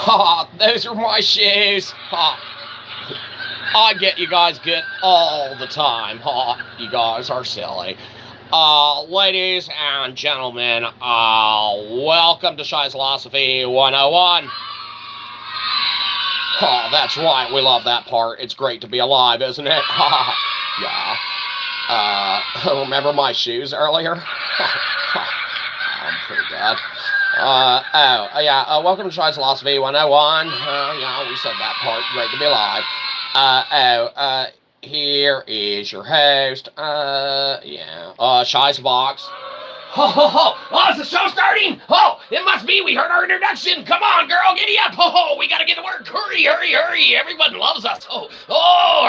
Ha, those are my shoes. Ha. I get you guys good all the time. Ha, you guys are silly. Ladies and gentlemen, welcome to Shyzalosophy 101. Oh, that's right, we love that part. It's great to be alive, isn't it? Yeah. Remember my shoes earlier? I'm pretty good. Welcome to Shyzalosophy 101. Yeah, we said that part. Great to be alive. Here is your host. Shyzabox. Oh, is the show starting? Oh, it must be. We heard our introduction. Come on, girl, giddy up. Oh, we got to get to work. Hurry, hurry, hurry. Everyone loves us. Oh,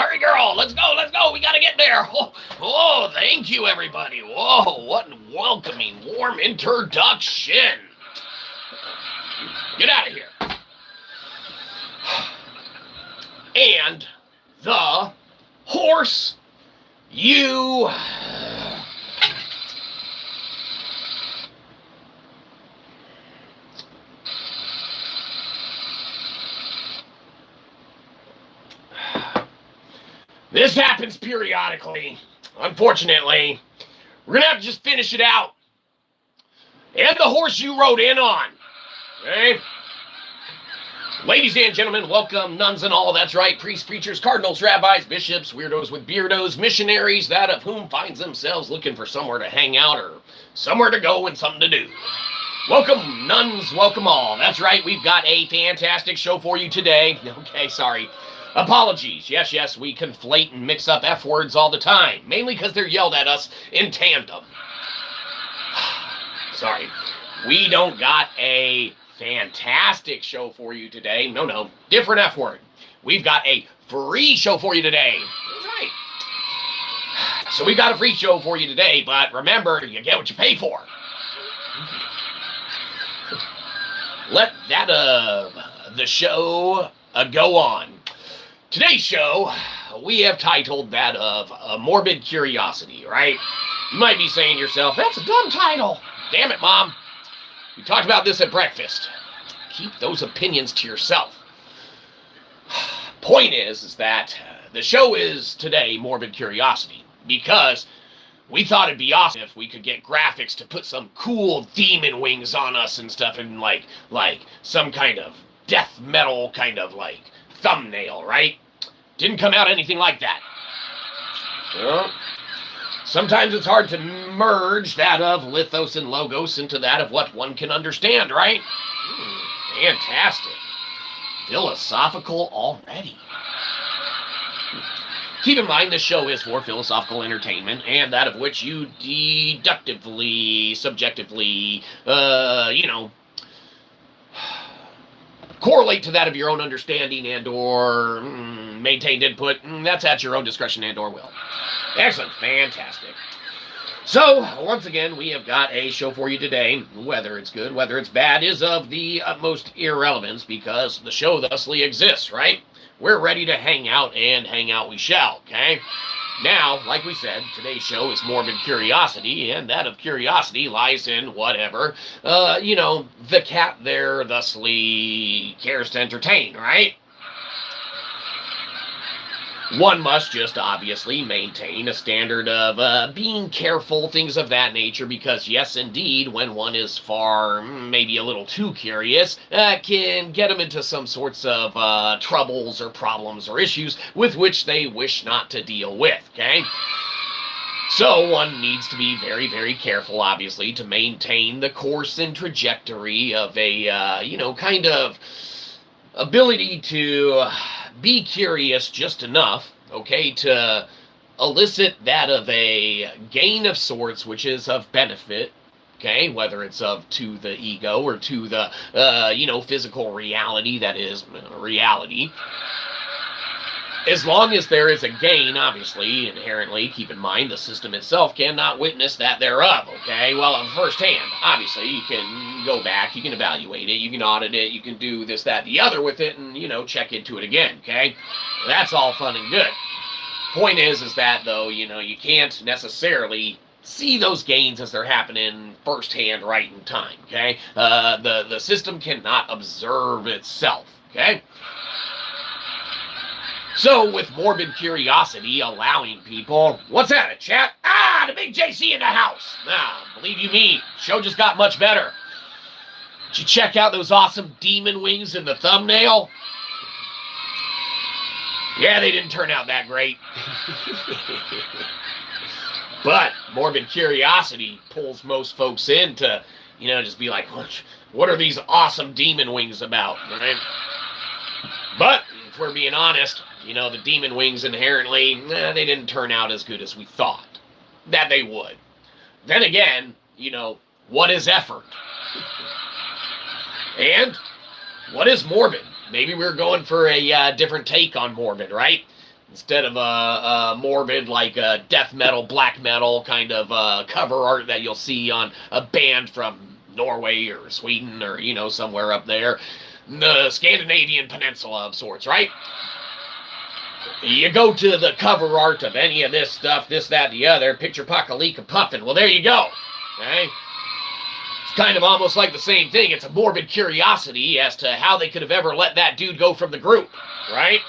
hurry, girl. Let's go. We got to get there. Oh, thank you, everybody. Whoa, what a welcoming, warm introduction. Get out of here. And the horse you... This happens periodically. Unfortunately, we're going to have to just finish it out. And the horse you rode in on. Okay? Ladies and gentlemen, welcome, nuns and all. That's right, priests, preachers, cardinals, rabbis, bishops, weirdos with beardos, missionaries, that of whom finds themselves looking for somewhere to hang out or somewhere to go and something to do. Welcome, nuns, welcome all. That's right, we've got a fantastic show for you today. Okay, sorry. Apologies. Yes, we conflate and mix up F words all the time, mainly because they're yelled at us in tandem. Sorry. We don't got a fantastic show for you today. No, different F word. We've got a free show for you today. That's right. So we got a free show for you today, but remember, you get what you pay for. Let that, the show go on. Today's show, we have titled that of Morbid Curiosity, right? You might be saying to yourself, that's a dumb title. Damn it, Mom. We talked about this at breakfast. Keep those opinions to yourself. Point is that the show is today Morbid Curiosity because we thought it'd be awesome if we could get graphics to put some cool demon wings on us and stuff and like some kind of death metal kind of like thumbnail, right? Didn't come out anything like that. Well, sometimes it's hard to merge that of lithos and logos into that of what one can understand, right? Fantastic. Philosophical already. Keep in mind, this show is for philosophical entertainment, and that of which you deductively, subjectively, correlate to that of your own understanding and or maintained input. That's at your own discretion and or will. Excellent. Fantastic. So, once again, we have got a show for you today. Whether it's good, whether it's bad, is of the utmost irrelevance because the show thusly exists, right? We're ready to hang out, and hang out we shall, okay? Now, like we said, today's show is Morbid Curiosity, and that of curiosity lies in whatever, the cat there thusly cares to entertain, right? One must just obviously maintain a standard of being careful, things of that nature, because yes, indeed, when one is far, maybe a little too curious, can get them into some sorts of troubles or problems or issues with which they wish not to deal with, okay? So one needs to be very, very careful, obviously, to maintain the course and trajectory of a, kind of ability to be curious just enough, okay, to elicit that of a gain of sorts, which is of benefit, okay, whether it's to the ego or to the, physical reality that is reality. As long as there is a gain, obviously, inherently, keep in mind, the system itself cannot witness that thereof, okay? Well, firsthand, obviously, you can go back, you can evaluate it, you can audit it, you can do this, that, the other with it, and, check into it again, okay? That's all fun and good. Point is that, though, you can't necessarily see those gains as they're happening firsthand right in time, okay? The system cannot observe itself, okay? So, with morbid curiosity allowing people, what's that, chat? The big JC in the house. Believe you me, show just got much better. Did you check out those awesome demon wings in the thumbnail? Yeah, they didn't turn out that great. But morbid curiosity pulls most folks in to, just be like, what are these awesome demon wings about, right? But, if we're being honest, the demon wings inherently, they didn't turn out as good as we thought that they would. Then again, what is effort? And what is morbid? Maybe we're going for a different take on morbid, right? Instead of a morbid, like a death metal, black metal kind of cover art that you'll see on a band from Norway or Sweden or, somewhere up there. The Scandinavian peninsula of sorts, right? You go to the cover art of any of this stuff, this, that, the other, picture Pakalika puffin. Well, there you go. Okay? It's kind of almost like the same thing. It's a morbid curiosity as to how they could have ever let that dude go from the group, right?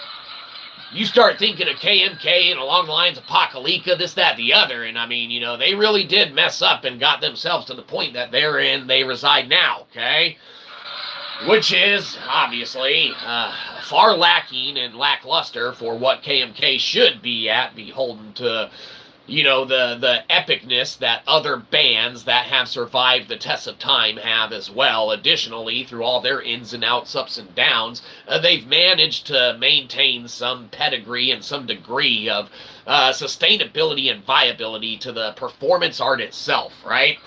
You start thinking of KMK and along the lines of Pakalika, this, that, the other, and they really did mess up and got themselves to the point that they reside now, okay? Which is, obviously, far lacking and lackluster for what KMK should be at, beholden to, the epicness that other bands that have survived the test of time have as well. Additionally, through all their ins and outs, ups and downs, they've managed to maintain some pedigree and some degree of sustainability and viability to the performance art itself, right?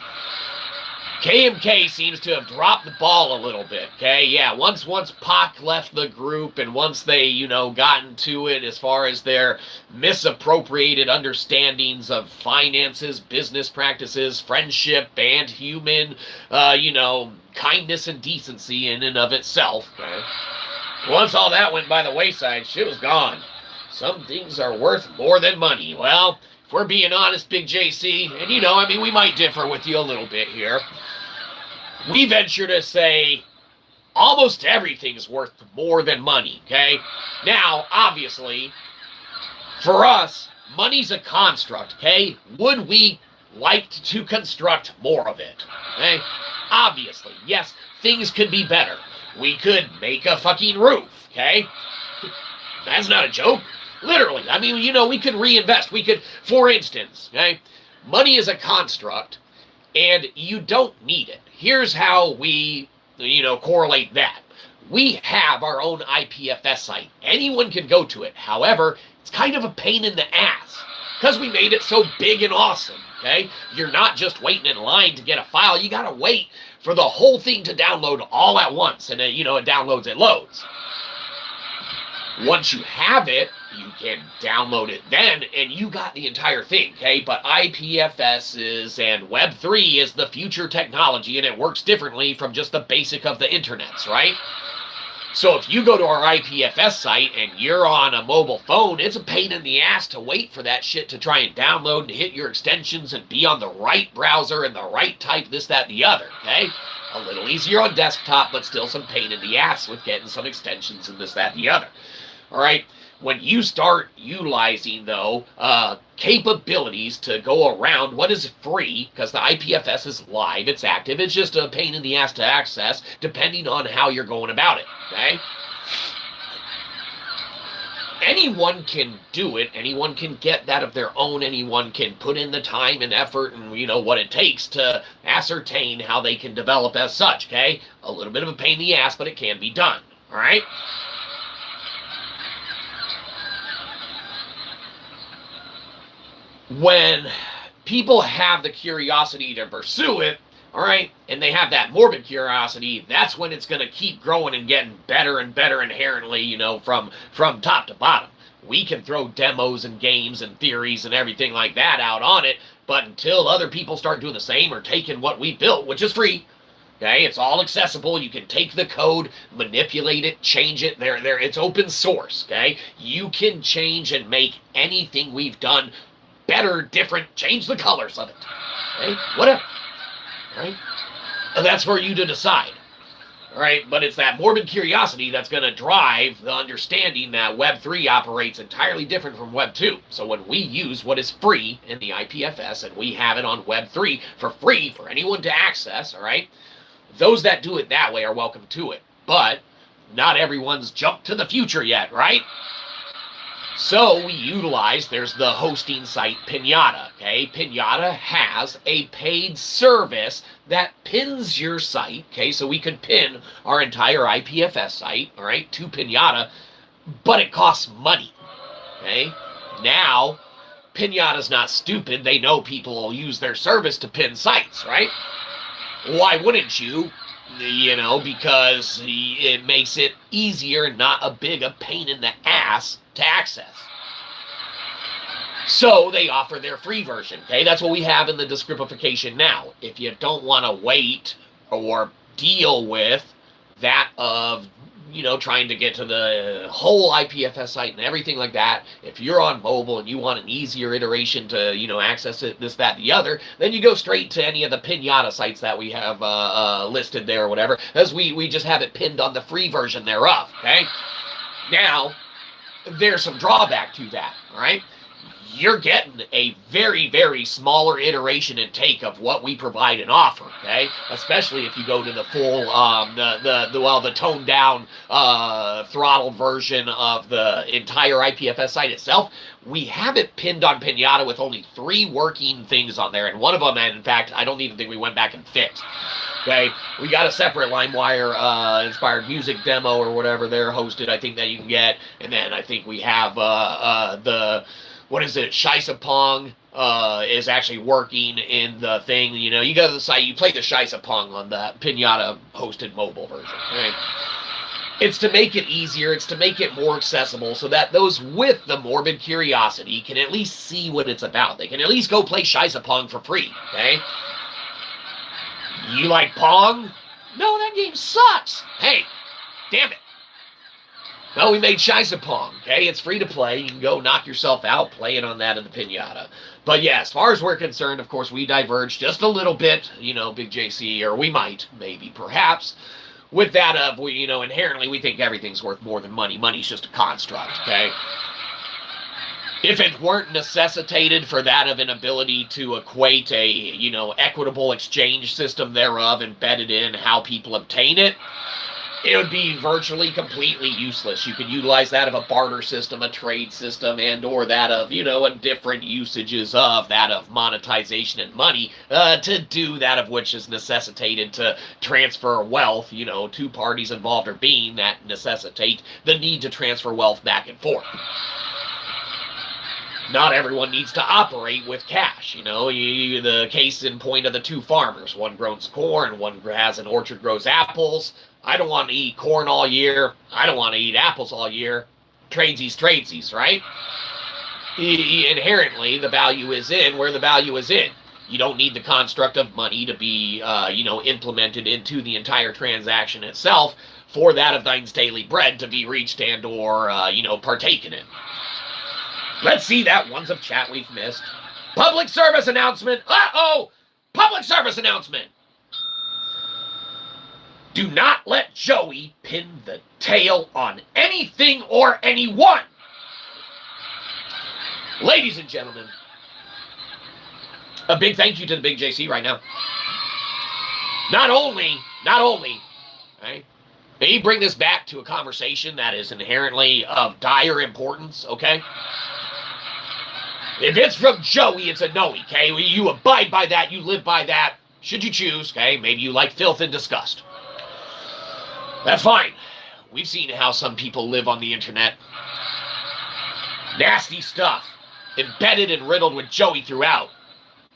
KMK seems to have dropped the ball a little bit, okay? Yeah, once Pac left the group and once they, got into it as far as their misappropriated understandings of finances, business practices, friendship, and human, kindness and decency in and of itself, okay? Once all that went by the wayside, shit was gone. Some things are worth more than money. Well, if we're being honest, Big JC, and we might differ with you a little bit here. We venture to say almost everything's worth more than money, okay? Now, obviously, for us, money's a construct, okay? Would we like to construct more of it, okay? Obviously, yes, things could be better. We could make a fucking roof, okay? That's not a joke. Literally, we could reinvest. We could, for instance, okay? Money is a construct, and you don't need it. Here's how we, correlate that. We have our own IPFS site. Anyone can go to it. However, it's kind of a pain in the ass because we made it so big and awesome, okay? You're not just waiting in line to get a file. You got to wait for the whole thing to download all at once, and it downloads, it loads. Once you have it, you can download it then, and you got the entire thing, okay? But IPFS and Web3 is the future technology, and it works differently from just the basic of the internets, right? So if you go to our IPFS site and you're on a mobile phone, it's a pain in the ass to wait for that shit to try and download and hit your extensions and be on the right browser and the right type, this, that, the other, okay? A little easier on desktop, but still some pain in the ass with getting some extensions and this, that, the other. All right? When you start utilizing, though, capabilities to go around what is free, because the IPFS is live, it's active, it's just a pain in the ass to access, depending on how you're going about it, okay? Anyone can do it, anyone can get that of their own, anyone can put in the time and effort and, what it takes to ascertain how they can develop as such, okay? A little bit of a pain in the ass, but it can be done, all right? When people have the curiosity to pursue it, All right, and they have that morbid curiosity. That's when it's going to keep growing and getting better and better inherently, you know, from top to bottom. We can throw demos and games and theories and everything like that out on it, but until other people start doing the same or taking what we built, which is free, okay, it's all accessible. You can take the code, manipulate it, change it. It's open source, okay? You can change and make anything we've done better, different, change the colors of it, okay? Whatever. Right? That's for you to decide. All right, but it's that morbid curiosity that's going to drive the understanding that Web 3 operates entirely different from Web 2. So when we use what is free in the IPFS and we have it on Web 3 for free for anyone to access, all right, those that do it that way are welcome to it. But not everyone's jumped to the future yet, right? So we utilize, there's the hosting site Pinata, okay? Pinata has a paid service that pins your site, okay? So we could pin our entire IPFS site, all right, to Pinata, but it costs money, okay? Now, Pinata's not stupid. They know people will use their service to pin sites, right? Why wouldn't you? You know, because it makes it easier and not a big a pain in the ass to access. So they offer their free version, okay? That's what we have in the descriptification now. If you don't want to wait or deal with that of, you know, trying to get to the whole IPFS site and everything like that, if you're on mobile and you want an easier iteration to, you know, access it, this, that, the other, then you go straight to any of the Pinata sites that we have listed there or whatever, as we just have it pinned on the free version thereof, okay? Now, there's some drawback to that, all right? You're getting a very, very smaller iteration and take of what we provide and offer, okay? Especially if you go to the full, the toned down, throttled version of the entire IPFS site itself. We have it pinned on Pinata with only 3 working things on there, and one of them, and in fact, I don't even think we went back and fixed. Okay, we got a separate LimeWire inspired music demo or whatever they're hosted, I think, that you can get, and then I think we have the, what is it, Shyzapong is actually working in the thing. You know, you go to the site, you play the Shyzapong on the Pinata hosted mobile version. Right? It's to make it easier, it's to make it more accessible so that those with the morbid curiosity can at least see what it's about. They can at least go play Shyzapong for free, okay? You like Pong? No, that game sucks. Hey, damn it. No, we made Shyzapong, okay? It's free to play. You can go knock yourself out, play it on that in the Pinata. But yeah, as far as we're concerned, of course, we diverge just a little bit, you know, Big JC, or we might, maybe, perhaps, with that of, you know, inherently we think everything's worth more than money. Money's just a construct, okay? If it weren't necessitated for that of an ability to equate a, you know, equitable exchange system thereof embedded in how people obtain it, it would be virtually completely useless. You could utilize that of a barter system, a trade system, and or that of, you know, a different usages of that of monetization and money to do that of which is necessitated to transfer wealth, you know, 2 parties involved or being that necessitate the need to transfer wealth back and forth. Not everyone needs to operate with cash, you know. The case in point of the 2 farmers. One grows corn, one has an orchard, grows apples. I don't want to eat corn all year. I don't want to eat apples all year. Tradesies, right? Inherently, the value is in where the value is in. You don't need the construct of money to be, you know, implemented into the entire transaction itself for that of thine's daily bread to be reached and or, you know, partaken in. Let's see that ones of chat we've missed. Public service announcement. Uh-oh! Public service announcement. Do not let Joey pin the tail on anything or anyone. Ladies and gentlemen, a big thank you to the Big JC right now. Not only, right? They bring this back to a conversation that is inherently of dire importance, okay? If it's from Joey, it's a no, okay? You abide by that, you live by that, should you choose, okay? Maybe you like filth and disgust. That's fine. We've seen how some people live on the internet. Nasty stuff. Embedded and riddled with Joey throughout.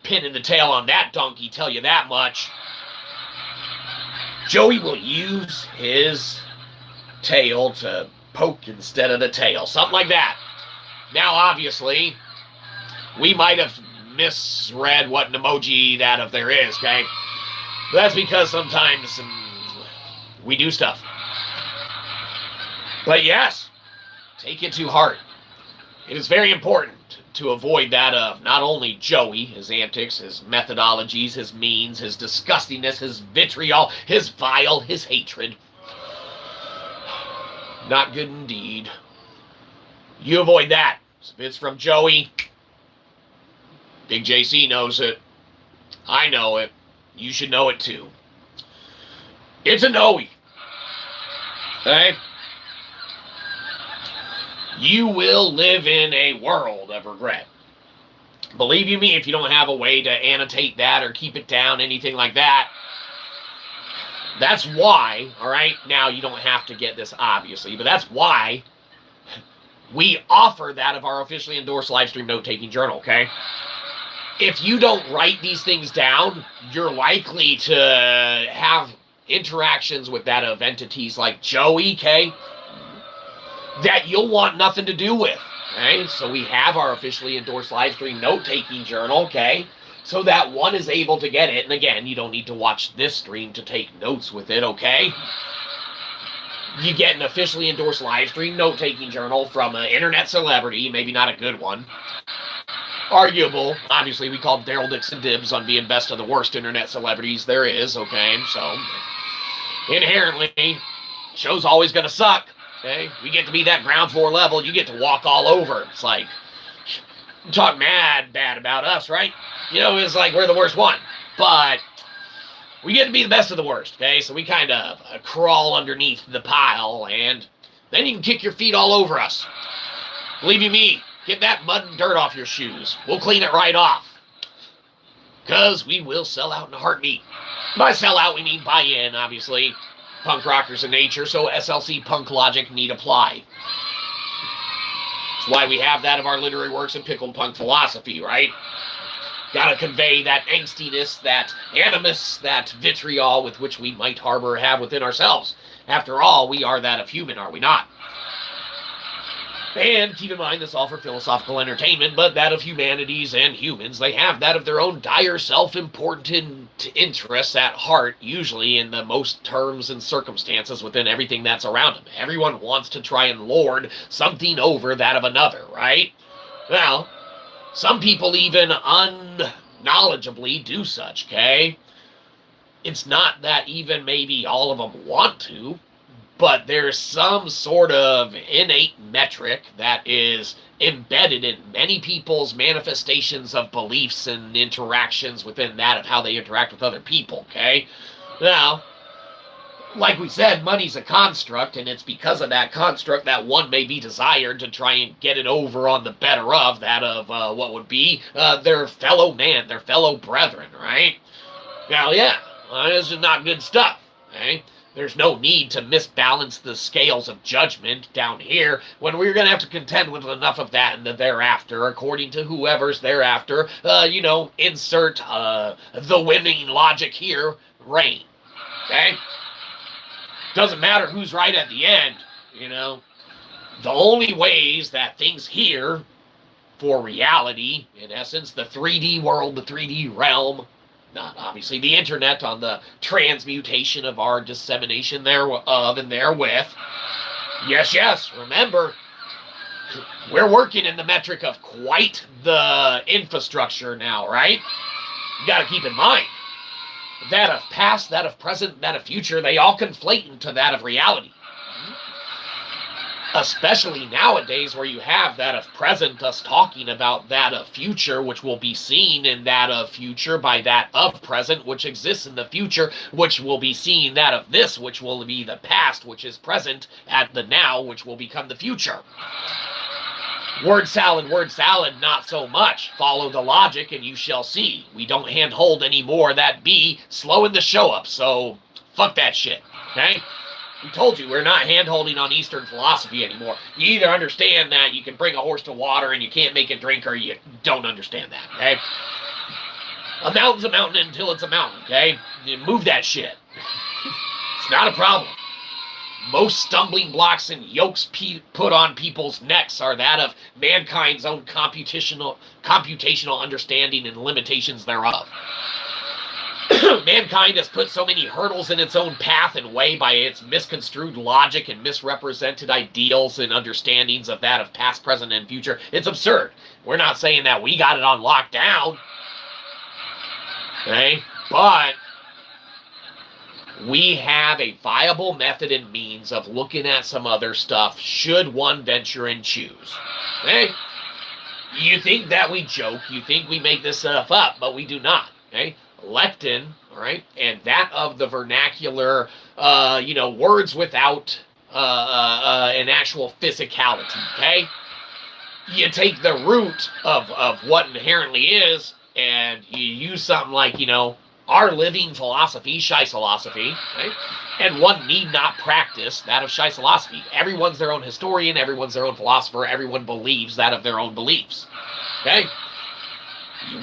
Pinning the tail on that donkey, tell you that much. Joey will use his tail to poke instead of the tail. Something like that. Now, obviously, we might have misread what an emoji that if there is, okay? But that's because sometimes we do stuff. But yes, take it to heart. It is very important to avoid that of not only Joey, his antics, his methodologies, his means, his disgustingness, his vitriol, his vile, his hatred. Not good indeed. You avoid that. If it's from Joey, Big JC knows it. I know it. You should know it too. It's a no-y. Okay? You will live in a world of regret. Believe you me, if you don't have a way to annotate that or keep it down, anything like that, that's why, all right, now you don't have to get this obviously, but that's why we offer that of our officially endorsed livestream note-taking journal, okay? If you don't write these things down, you're likely to have interactions with that of entities like Joey, okay, that you'll want nothing to do with, okay? So we have our officially endorsed livestream note-taking journal, okay, so that one is able to get it. And again, you don't need to watch this stream to take notes with it, okay? You get an officially endorsed livestream note-taking journal from an internet celebrity, maybe not a good one. Arguable. Obviously, we call Daryl Dixon dibs on being best of the worst internet celebrities there is, okay? So, inherently, show's always going to suck. Okay, we get to be that ground floor level. You get to walk all over. It's like, you talk mad bad about us, right? You know, it's like we're the worst one. But we get to be the best of the worst, okay? So we kind of crawl underneath the pile, and then you can kick your feet all over us. Believe you me, get that mud and dirt off your shoes. We'll clean it right off. Because we will sell out in a heartbeat. By sell out, we mean buy in, obviously. Punk rockers in nature, so SLC punk logic need apply. That's why we have that of our literary works and pickled punk philosophy, right? Gotta convey that angstiness, that animus, that vitriol with which we might harbor or have within ourselves. After all, we are that of human, are we not? And keep in mind, this all for philosophical entertainment, but that of humanities and humans, they have that of their own dire self-important interests at heart, usually in the most terms and circumstances within everything that's around them. Everyone wants to try and lord something over that of another, right? Well, some people even unknowledgeably do such, okay? It's not that even maybe all of them want to, but there's some sort of innate metric that is embedded in many people's manifestations of beliefs and interactions within that of how they interact with other people, okay? Now, like we said, money's a construct, and it's because of that construct that one may be desired to try and get it over on the better of that of what would be their fellow man, their fellow brethren, right? Now, yeah, this is not good stuff, okay? There's no need to misbalance the scales of judgment down here when we're going to have to contend with enough of that in the thereafter, according to whoever's thereafter, insert the winning logic here, reign. Okay? Doesn't matter who's right at the end, you know. The only ways that things here, for reality, in essence, the 3D world, the 3D realm, not obviously the internet on the transmutation of our dissemination thereof and therewith. Yes, remember, we're working in the metric of quite the infrastructure now, right? You got to keep in mind, that of past, that of present, that of future, they all conflate into that of reality. Especially nowadays where you have that of present, us talking about that of future, which will be seen in that of future by that of present, which exists in the future, which will be seen that of this, which will be the past, which is present at the now, which will become the future. Word salad, not so much. Follow the logic and you shall see. We don't handhold anymore. That be slowing the show up, so fuck that shit, okay? We told you we're not hand-holding on Eastern philosophy anymore. You either understand that you can bring a horse to water and you can't make it drink, or you don't understand that, okay? A mountain's a mountain until it's a mountain, okay? You move that shit. It's not a problem. Most stumbling blocks and yokes put on people's necks are that of mankind's own computational understanding and limitations thereof. Mankind has put so many hurdles in its own path and way by its misconstrued logic and misrepresented ideals and understandings of that of past, present, and future. It's absurd. We're not saying that we got it on lockdown. Okay? But we have a viable method and means of looking at some other stuff should one venture and choose. Okay? You think that we joke, you think we make this stuff up, but we do not. Okay? Lectin, all right, and that of the vernacular, words without an actual physicality, okay? You take the root of what inherently is, and you use something like, our living philosophy, Shyzalosophy, right? And one need not practice that of Shyzalosophy. Everyone's their own historian, everyone's their own philosopher, everyone believes that of their own beliefs, okay?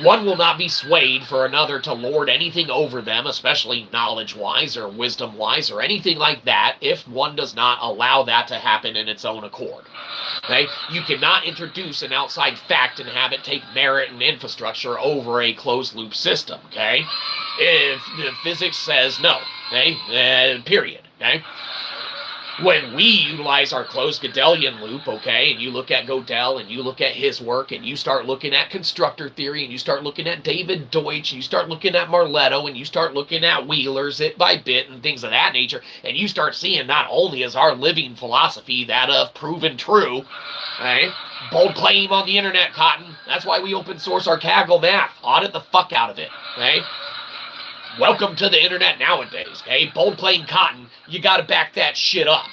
One will not be swayed for another to lord anything over them, especially knowledge-wise or wisdom-wise or anything like that, if one does not allow that to happen in its own accord. Okay? You cannot introduce an outside fact and have it take merit and infrastructure over a closed-loop system, okay? If the physics says no, okay? Period, okay? When we utilize our closed Gödelian loop, okay, and you look at Gödel and you look at his work and you start looking at constructor theory and you start looking at David Deutsch and you start looking at Marletto and you start looking at Wheeler's It by Bit and things of that nature, and you start seeing not only is our living philosophy that of proven true, okay, bold claim on the internet, Cotton. That's why we open source our Kaggle math. Audit the fuck out of it, okay? Welcome to the internet nowadays, okay? Bold claim, Cotton, you gotta back that shit up.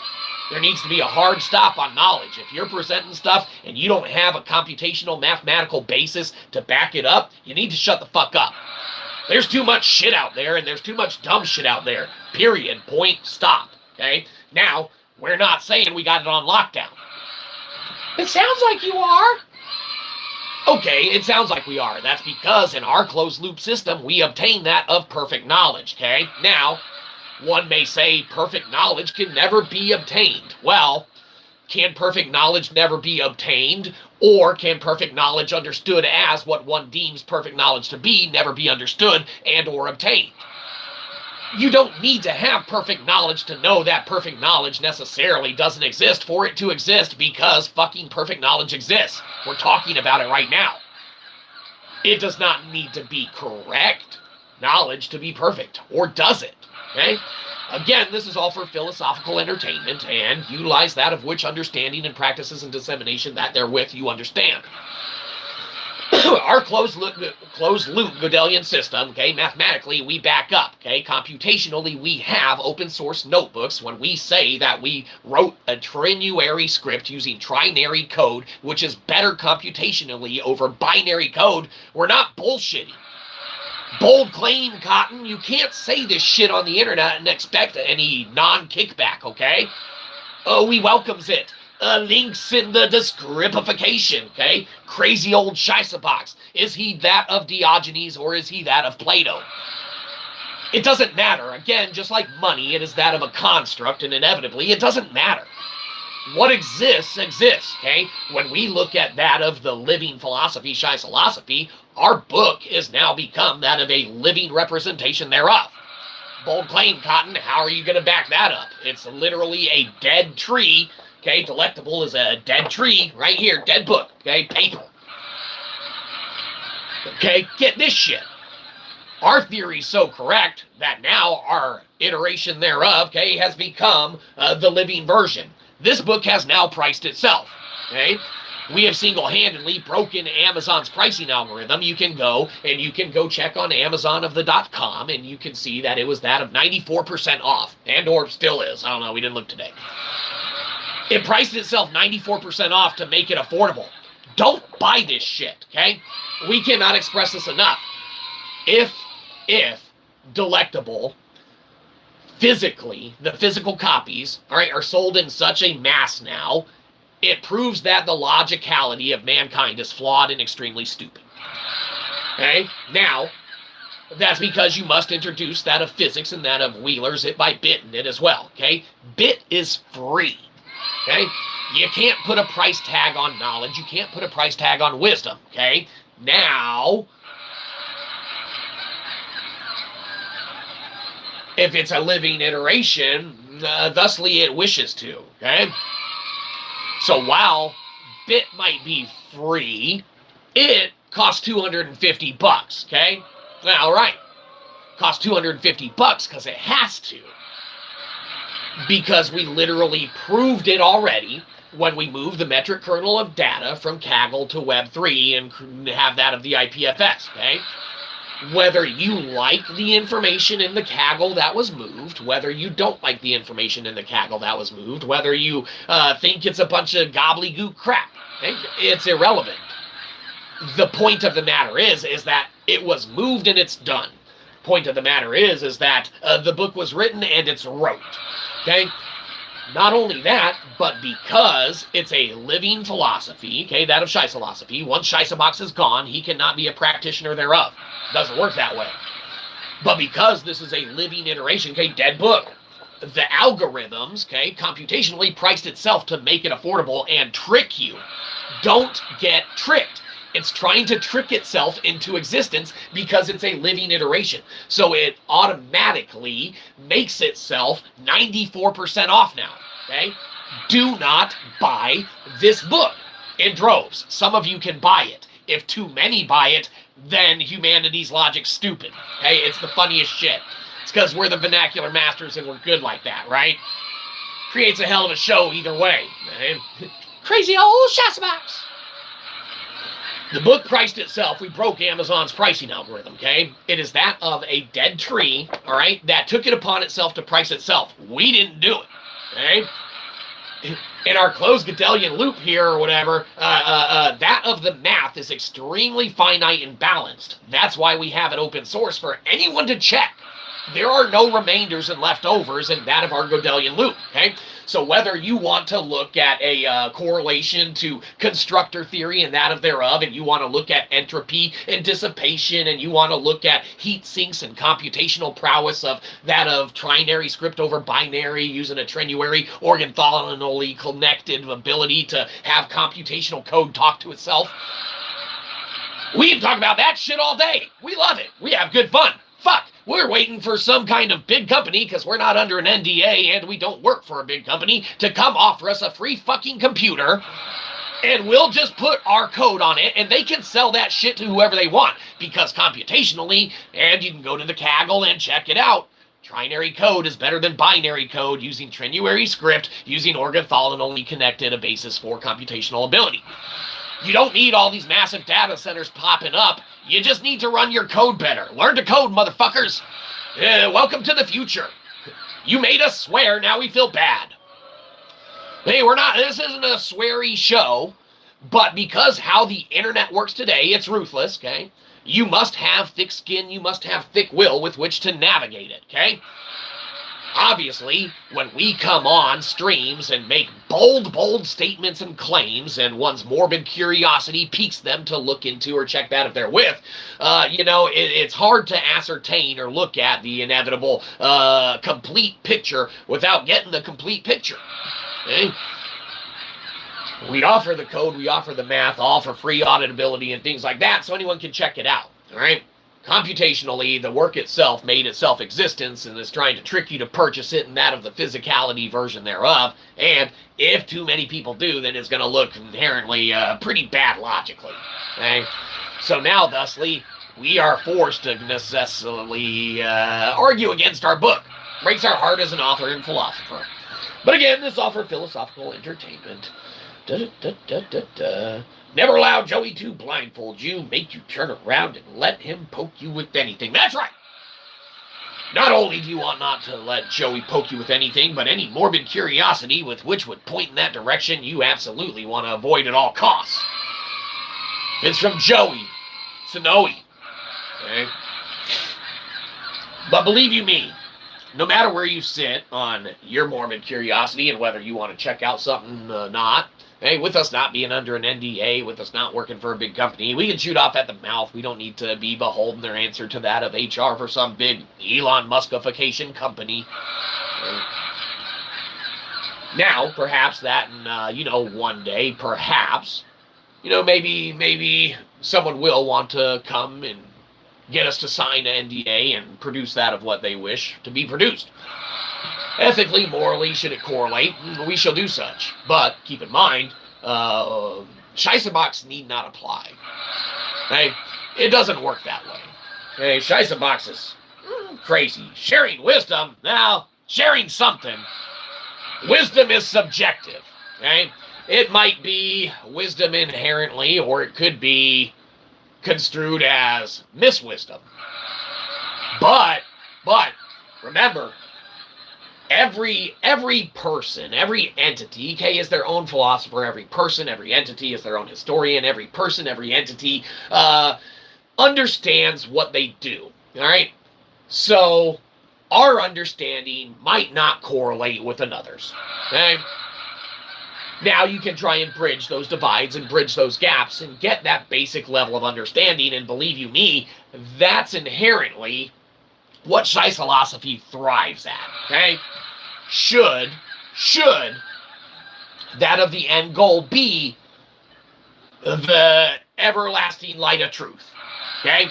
There needs to be a hard stop on knowledge. If you're presenting stuff and you don't have a computational mathematical basis to back it up, you need to shut the fuck up. There's too much shit out there and there's too much dumb shit out there. Period. Point. Stop. Okay? Now, we're not saying we got it on lockdown. It sounds like you are. Okay, it sounds like we are. That's because in our closed-loop system, we obtain that of perfect knowledge, okay? Now, one may say perfect knowledge can never be obtained. Well, can perfect knowledge never be obtained, or can perfect knowledge understood as what one deems perfect knowledge to be never be understood and or obtained? You don't need to have perfect knowledge to know that perfect knowledge necessarily doesn't exist for it to exist, because fucking perfect knowledge exists. We're talking about it right now. It does not need to be correct knowledge to be perfect, or does it? Okay? Again, this is all for philosophical entertainment, and utilize that of which understanding and practices and dissemination that therewith you understand. Our closed-loop Gödelian system, okay, mathematically, we back up, okay? Computationally, we have open-source notebooks when we say that we wrote a trinary script using trinary code, which is better computationally over binary code. We're not bullshitting. Bold claim, Cotton. You can't say this shit on the internet and expect any non-kickback, okay? Oh, we welcomes it. Links in the descriptification, okay? Crazy old Shyzabox. Is he that of Diogenes or is he that of Plato? It doesn't matter. Again, just like money, it is that of a construct, and inevitably, it doesn't matter. What exists, exists, okay? When we look at that of the living philosophy, Shyzalosophy, our book is now become that of a living representation thereof. Bold claim, Cotton. How are you going to back that up? It's literally a dead tree. Okay, delectable is a dead tree, right here, dead book, okay, paper. Okay, get this shit. Our theory's so correct that now our iteration thereof, okay, has become the living version. This book has now priced itself, okay? We have single-handedly broken Amazon's pricing algorithm. You can go check on Amazon of the .com, and you can see that it was that of 94% off, and or still is. I don't know, we didn't look today. It priced itself 94% off to make it affordable. Don't buy this shit, okay? We cannot express this enough. If delectable, physically, the physical copies, all right, are sold in such a mass now, it proves that the logicality of mankind is flawed and extremely stupid. Okay? Now, That's because you must introduce that of physics and that of Wheeler's it by bit in it as well, okay? Bit is free, okay? You can't put a price tag on knowledge. You can't put a price tag on wisdom, okay? Now, if it's a living iteration, thusly it wishes to, okay? So while bit might be free, it costs $250, okay? All right. Costs $250 because it has to. Because we literally proved it already when we moved the metric kernel of data from Kaggle to Web3 and have that of the IPFS, okay? Whether you like the information in the Kaggle that was moved, whether you don't like the information in the Kaggle that was moved, whether you think it's a bunch of gobbledygook crap, okay? It's irrelevant. The point of the matter is that it was moved and it's done. Point of the matter is that the book was written and it's wrote, okay? Not only that, but because it's a living philosophy, okay, that of Shyzalosophy, once Shyzabox is gone, he cannot be a practitioner thereof. Doesn't work that way. But because this is a living iteration, okay, dead book, the algorithms, okay, computationally priced itself to make it affordable and trick you. Don't get tricked. It's trying to trick itself into existence because it's a living iteration. So it automatically makes itself 94% off now, okay? Do not buy this book in droves. Some of you can buy it. If too many buy it, then humanity's logic's stupid, okay? It's the funniest shit. It's because we're the vernacular masters and we're good like that, right? Creates a hell of a show either way, okay? Crazy old Shyzabox. The book priced itself. We broke Amazon's pricing algorithm, okay? It is that of a dead tree, all right, that took it upon itself to price itself. We didn't do it, okay? In our closed Gödelian loop here or whatever, that of the math is extremely finite and balanced. That's why we have it open source for anyone to check. There are no remainders and leftovers in that of our Gödelian loop, okay? So whether you want to look at a correlation to constructor theory and that of thereof, and you want to look at entropy and dissipation, and you want to look at heat sinks and computational prowess of that of trinary script over binary using a tenuary orthogonally connected ability to have computational code talk to itself, we can talk about that shit all day. We love it. We have good fun. Fuck, we're waiting for some kind of big company, because we're not under an NDA and we don't work for a big company, to come offer us a free fucking computer, and we'll just put our code on it, and they can sell that shit to whoever they want, because computationally, and you can go to the Kaggle and check it out, trinary code is better than binary code using tenuary script, using orthogonally connected, a basis for computational ability. You don't need all these massive data centers popping up. You just need to run your code better. Learn to code, motherfuckers. Welcome to the future. You made us swear, now we feel bad. Hey, this isn't a sweary show, but because how the internet works today, it's ruthless, okay? You must have thick skin, you must have thick will with which to navigate it, okay? Obviously, when we come on streams and make bold statements and claims, and one's morbid curiosity piques them to look into or check that if they're with, it's hard to ascertain or look at the inevitable complete picture without getting the complete picture. Okay? We offer the code, we offer the math, all for free auditability and things like that, so anyone can check it out, all right? Computationally, the work itself made itself existence and is trying to trick you to purchase it and that of the physicality version thereof. And if too many people do, then it's going to look inherently pretty bad logically. Okay? So now, thusly, we are forced to necessarily argue against our book. Breaks our heart as an author and philosopher. But again, this offer philosophical entertainment. Never allow Joey to blindfold you, make you turn around, and let him poke you with anything. That's right! Not only do you want not to let Joey poke you with anything, but any morbid curiosity with which would point in that direction, you absolutely want to avoid at all costs. If it's from Joey, it's a no-y. Okay? But believe you me, no matter where you sit on your morbid curiosity and whether you want to check out something or not, Hey, with us not being under an NDA, with us not working for a big company, we can shoot off at the mouth. We don't need to be beholden or answer to that of HR for some big Elon Muskification company. Now, perhaps that in, one day, perhaps, maybe someone will want to come and get us to sign an NDA and produce that of what they wish to be produced. Ethically, morally, should it correlate, we shall do such. But keep in mind, Shyzabox need not apply. Okay? It doesn't work that way. Okay? Shyzabox is crazy. Sharing wisdom, now, sharing something. Wisdom is subjective. Okay? It might be wisdom inherently, or it could be construed as miswisdom. But, remember, every person, every entity, okay, is their own philosopher. Every person, every entity is their own historian. Every person, every entity understands what they do. All right? So, our understanding might not correlate with another's. Okay? Now you can try and bridge those divides and bridge those gaps and get that basic level of understanding, and believe you me, that's inherently what Shyzalosophy thrives at, okay? Should that of the end goal be the everlasting light of truth, okay?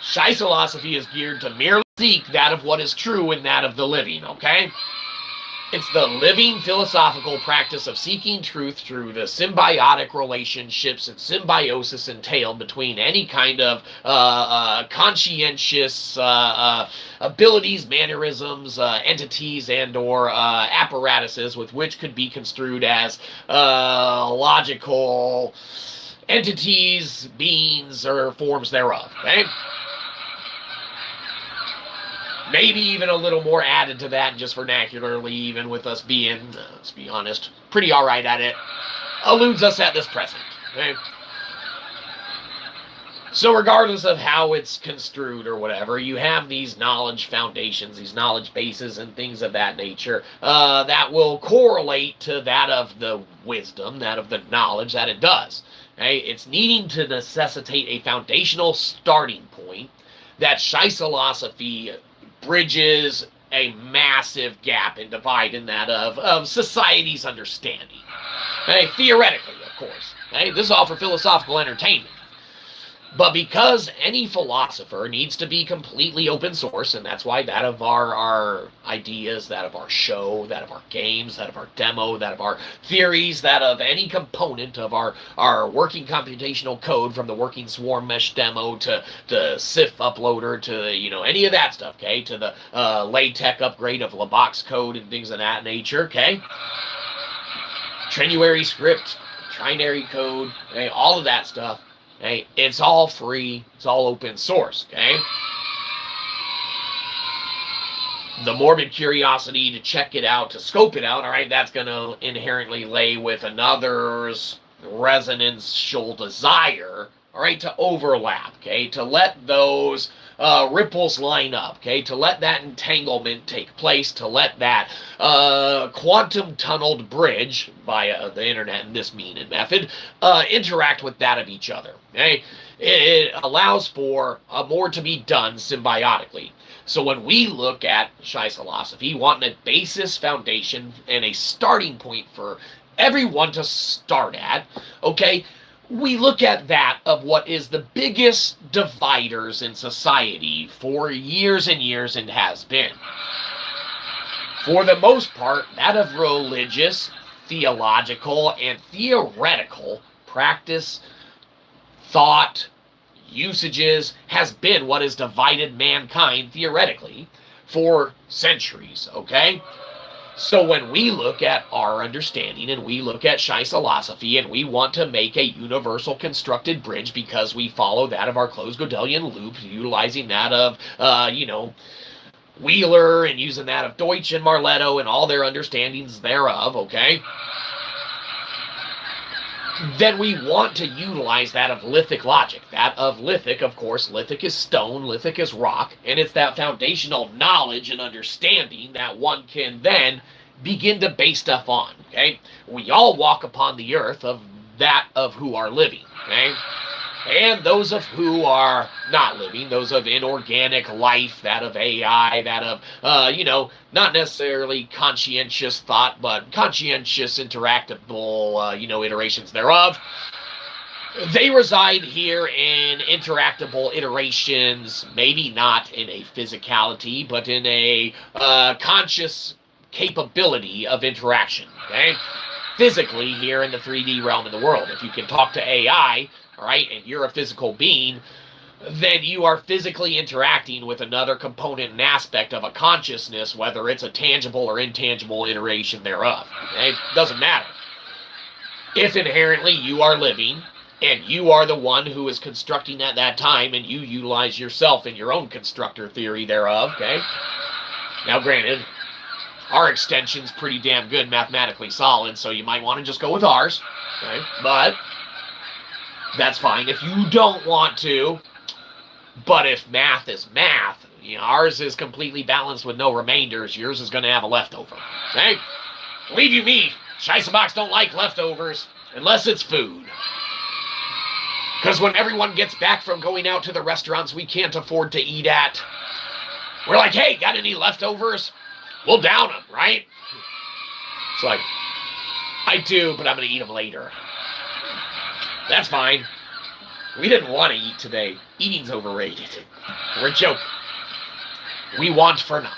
Shyzalosophy is geared to merely seek that of what is true and that of the living, okay? It's the living philosophical practice of seeking truth through the symbiotic relationships and symbiosis entailed between any kind of conscientious abilities, mannerisms, entities, and or apparatuses with which could be construed as logical entities, beings, or forms thereof, okay? Maybe even a little more added to that, just vernacularly, even with us being, let's be honest, pretty alright at it, eludes us at this present. Okay? So regardless of how it's construed or whatever, you have these knowledge foundations, these knowledge bases and things of that nature that will correlate to that of the wisdom, that of the knowledge that it does. Okay? It's needing to necessitate a foundational starting point that Shyzalosophy bridges a massive gap and divide in that of society's understanding. Okay? Theoretically, of course. Okay? This is all for philosophical entertainment. But because any philosopher needs to be completely open source, and that's why that of our ideas, that of our show, that of our games, that of our demo, that of our theories, that of any component of our working computational code, from the working swarm mesh demo to the SIF uploader to, any of that stuff, okay, to the LaTeX upgrade of LaBox code and things of that nature, okay? Trinuary script, trinary code, okay, all of that stuff. Okay, it's all free, it's all open source, okay? The morbid curiosity to check it out, to scope it out, all right, that's going to inherently lay with another's resonantial desire, all right, to overlap, okay, to let those ripples line up, okay, to let that entanglement take place, to let that quantum tunneled bridge via the internet and this mean and method interact with that of each other, okay? It allows for more to be done symbiotically. So when we look at Shyzalosophy, wanting a basis, foundation, and a starting point for everyone to start at, okay, we look at that of what is the biggest dividers in society for years and years and has been. For the most part, that of religious, theological, and theoretical practice, thought, usages has been what has divided mankind theoretically for centuries, okay? So when we look at our understanding and we look at Shyzalosophy and we want to make a universal constructed bridge because we follow that of our closed Gödelian loop, utilizing that of, Wheeler and using that of Deutsch and Marletto and all their understandings thereof, okay? Then we want to utilize that of lithic logic. That of lithic, of course, lithic is stone, lithic is rock, and it's that foundational knowledge and understanding that one can then begin to base stuff on, okay? We all walk upon the earth of that of who are living, okay? And those of who are not living, those of inorganic life, that of AI, that of, not necessarily conscientious thought, but conscientious interactable, iterations thereof. They reside here in interactable iterations, maybe not in a physicality, but in a conscious capability of interaction, okay? Physically here in the 3D realm of the world. If you can talk to AI, all right, and you're a physical being, then you are physically interacting with another component and aspect of a consciousness, whether it's a tangible or intangible iteration thereof, okay? Doesn't matter. If inherently you are living, and you are the one who is constructing at that time, and you utilize yourself in your own constructor theory thereof, okay? Now, granted, our extension's pretty damn good, mathematically solid, so you might want to just go with ours, okay? But that's fine if you don't want to. But if math is math, ours is completely balanced with no remainders. Yours is going to have a leftover, okay? Believe you me, Shyzabox don't like leftovers unless it's food. Because when everyone gets back from going out to the restaurants we can't afford to eat at, we're like, hey, got any leftovers? We'll down them, right? It's like, I do, but I'm going to eat them later. That's fine. We didn't want to eat today. Eating's overrated. We're joking. We want for not.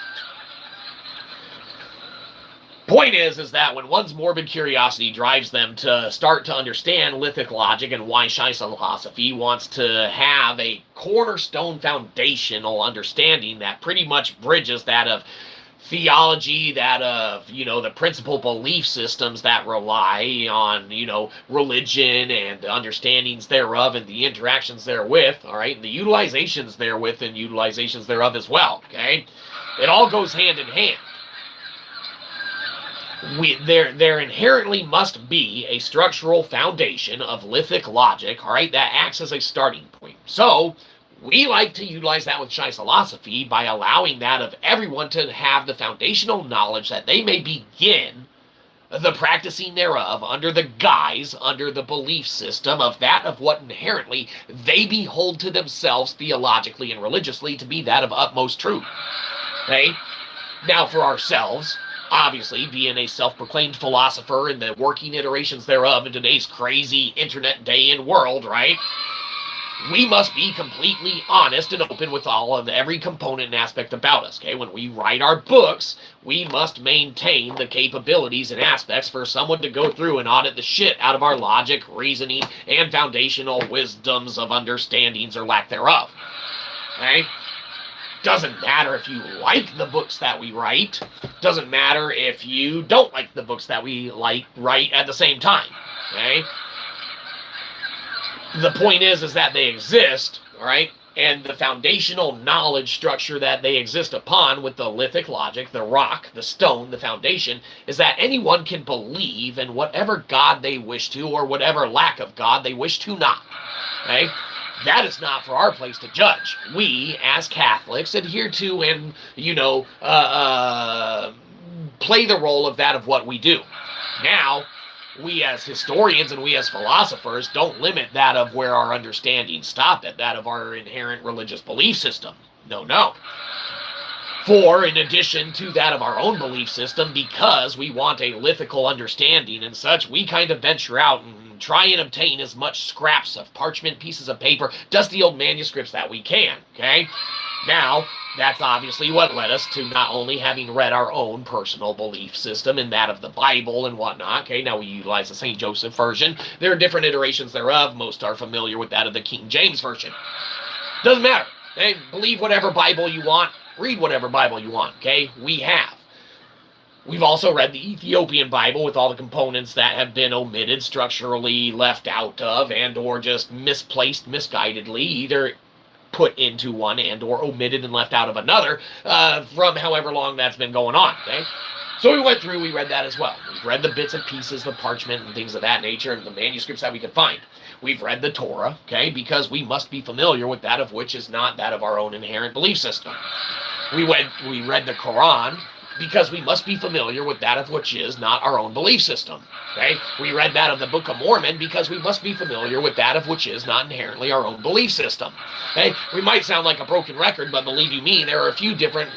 Point is that when one's morbid curiosity drives them to start to understand lithic logic and why Shyzalosophy wants to have a cornerstone foundational understanding that pretty much bridges that of theology, that of, the principal belief systems that rely on, religion and the understandings thereof and the interactions therewith, all right, and the utilizations therewith and utilizations thereof as well, okay? It all goes hand in hand. There inherently must be a structural foundation of lithic logic, all right, that acts as a starting point. So, we like to utilize that with Shyzalosophy by allowing that of everyone to have the foundational knowledge that they may begin the practicing thereof under the guise, under the belief system of that of what inherently they behold to themselves theologically and religiously to be that of utmost truth. Okay? Now, for ourselves, obviously, being a self-proclaimed philosopher and the working iterations thereof in today's crazy internet day and world, right? We must be completely honest and open with every component and aspect about us, okay? When we write our books, we must maintain the capabilities and aspects for someone to go through and audit the shit out of our logic, reasoning, and foundational wisdoms of understandings or lack thereof, okay? Doesn't matter if you like the books that we write. Doesn't matter if you don't like the books that we write at the same time, okay? The point is that they exist, all right? And the foundational knowledge structure that they exist upon with the lithic logic, the rock, the stone, the foundation, is that anyone can believe in whatever God they wish to or whatever lack of God they wish to not, okay? That is not for our place to judge. We, as Catholics, adhere to and, play the role of that of what we do. Now, we as historians and we as philosophers don't limit that of where our understandings stop at, that of our inherent religious belief system. No. For, in addition to that of our own belief system, because we want a lithical understanding and such, we kind of venture out and try and obtain as much scraps of parchment, pieces of paper, dusty old manuscripts that we can, okay? Now, that's obviously what led us to not only having read our own personal belief system and that of the Bible and whatnot, okay? Now we utilize the St. Joseph version. There are different iterations thereof. Most are familiar with that of the King James version. Doesn't matter, okay? Believe whatever Bible you want. Read whatever Bible you want, okay? We have. We've also read the Ethiopian Bible with all the components that have been omitted, structurally left out of, and or just misplaced, misguidedly, either put into one and or omitted and left out of another from however long that's been going on, okay? So we went through, we read that as well. We've read the bits and pieces, the parchment and things of that nature, and the manuscripts that we could find. We've read the Torah, okay, because we must be familiar with that of which is not that of our own inherent belief system. We read the Quran, because we must be familiar with that of which is not our own belief system. Okay? We read that of the Book of Mormon because we must be familiar with that of which is not inherently our own belief system. Okay? We might sound like a broken record, but believe you me, there are a few different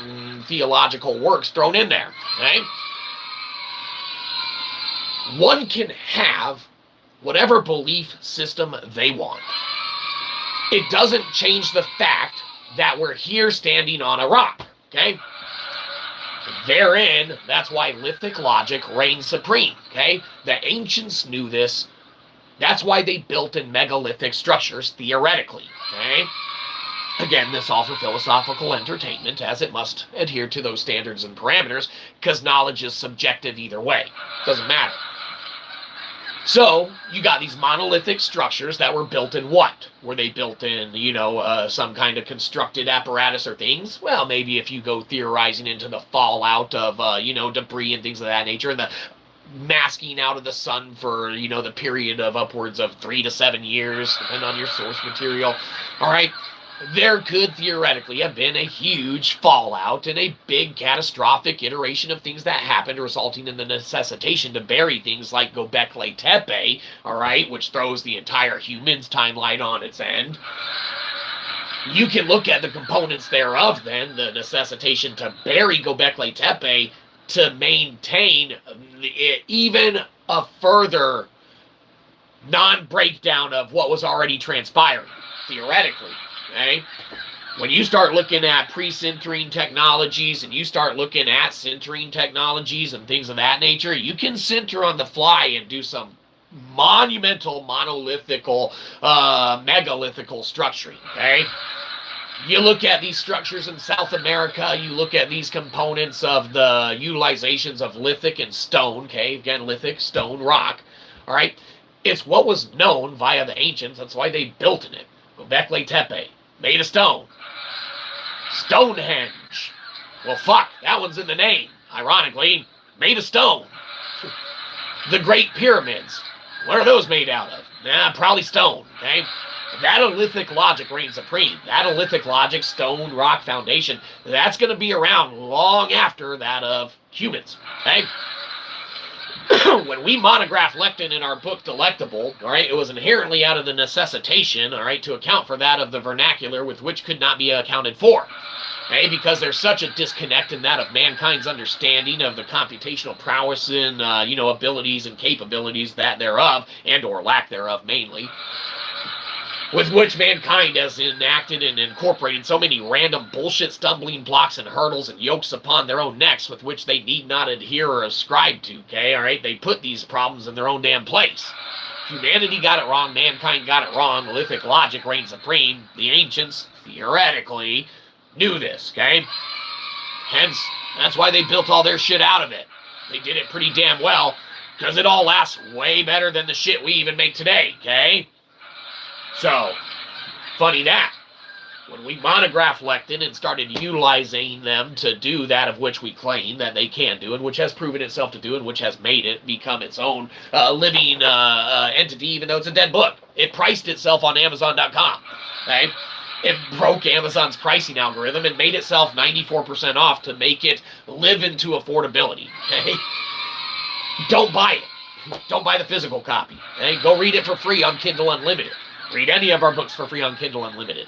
theological works thrown in there. Okay? One can have whatever belief system they want. It doesn't change the fact that we're here standing on a rock. Okay? Therein, that's why lithic logic reigns supreme, okay? The ancients knew this. That's why they built in megalithic structures, theoretically, okay? Again, this all for philosophical entertainment, as it must adhere to those standards and parameters, because knowledge is subjective either way. Doesn't matter. So, you got these monolithic structures that were built in what? Were they built in, some kind of constructed apparatus or things? Well, maybe if you go theorizing into the fallout of, debris and things of that nature, and the masking out of the sun for, the period of upwards of 3 to 7 years, depending on your source material. All right? There could theoretically have been a huge fallout and a big catastrophic iteration of things that happened, resulting in the necessitation to bury things like Göbekli Tepe, all right, which throws the entire human's timeline on its end. You can look at the components thereof, then, the necessitation to bury Göbekli Tepe to maintain even a further non-breakdown of what was already transpiring, theoretically. Okay? When you start looking at pre-sintering technologies and you start looking at sintering technologies and things of that nature, you can sinter on the fly and do some monumental, monolithical, megalithical structuring. Okay? You look at these structures in South America, you look at these components of the utilizations of lithic and stone, okay? Again, lithic, stone, rock, all right? It's what was known via the ancients. That's why they built in it. Göbekli Tepe. Made of stone. Stonehenge. Well, fuck, that one's in the name. Ironically, made of stone. The Great Pyramids. What are those made out of? Probably stone, okay? That lithic logic reigns supreme. That lithic logic, stone, rock foundation, that's going to be around long after that of humans, okay? When we monographed lectin in our book Delectable, all right, it was inherently out of the necessitation, all right, to account for that of the vernacular with which could not be accounted for. Okay, because there's such a disconnect in that of mankind's understanding of the computational prowess and, abilities and capabilities that thereof, and or lack thereof mainly, with which mankind has enacted and incorporated so many random bullshit stumbling blocks and hurdles and yokes upon their own necks with which they need not adhere or ascribe to, okay, all right? They put these problems in their own damn place. Humanity got it wrong, mankind got it wrong, lithic logic reigned supreme. The ancients, theoretically, knew this, okay? Hence, that's why they built all their shit out of it. They did it pretty damn well, because it all lasts way better than the shit we even make today, okay? So, funny that. When we monographed lectin and started utilizing them to do that of which we claim that they can do, and which has proven itself to do, and which has made it become its own living entity, even though it's a dead book. It priced itself on Amazon.com. Okay? It broke Amazon's pricing algorithm and made itself 94% off to make it live into affordability. Okay? Don't buy it. Don't buy the physical copy. Okay? Go read it for free on Kindle Unlimited. Read any of our books for free on Kindle Unlimited.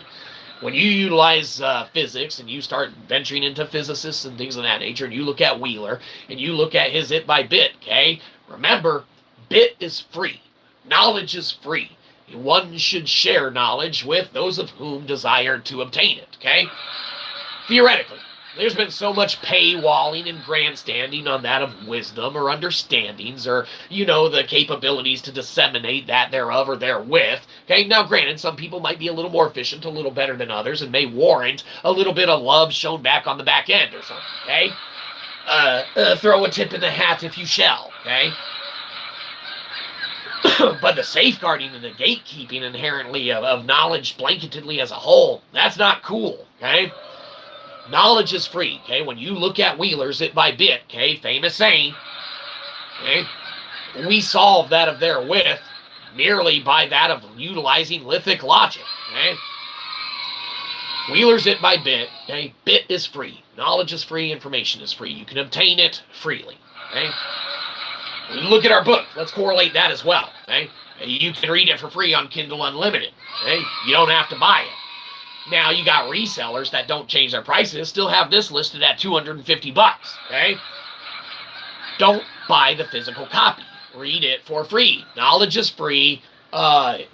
When you utilize physics and you start venturing into physicists and things of that nature, and you look at Wheeler, and you look at his it by bit, okay? Remember, bit is free. Knowledge is free. One should share knowledge with those of whom desire to obtain it, okay? Theoretically. There's been so much paywalling and grandstanding on that of wisdom or understandings or, the capabilities to disseminate that thereof or therewith. Okay, now granted, some people might be a little more efficient, a little better than others, and may warrant a little bit of love shown back on the back end or something, okay? Throw a tip in the hat if you shall, okay? But the safeguarding and the gatekeeping inherently of knowledge blanketedly as a whole, that's not cool, okay? Knowledge is free, okay? When you look at Wheeler's it by bit, okay? Famous saying, okay? We solve that of therewith merely by that of utilizing lithic logic, okay? Wheeler's it by bit. Okay, bit is free. Knowledge is free. Information is free. You can obtain it freely. Okay. When you look at our book, let's correlate that as well. Okay, you can read it for free on Kindle Unlimited. Okay, you don't have to buy it. Now you got resellers that don't change their prices, still have this listed at $250. Okay, don't buy the physical copy. Read it for free. Knowledge is free. Bit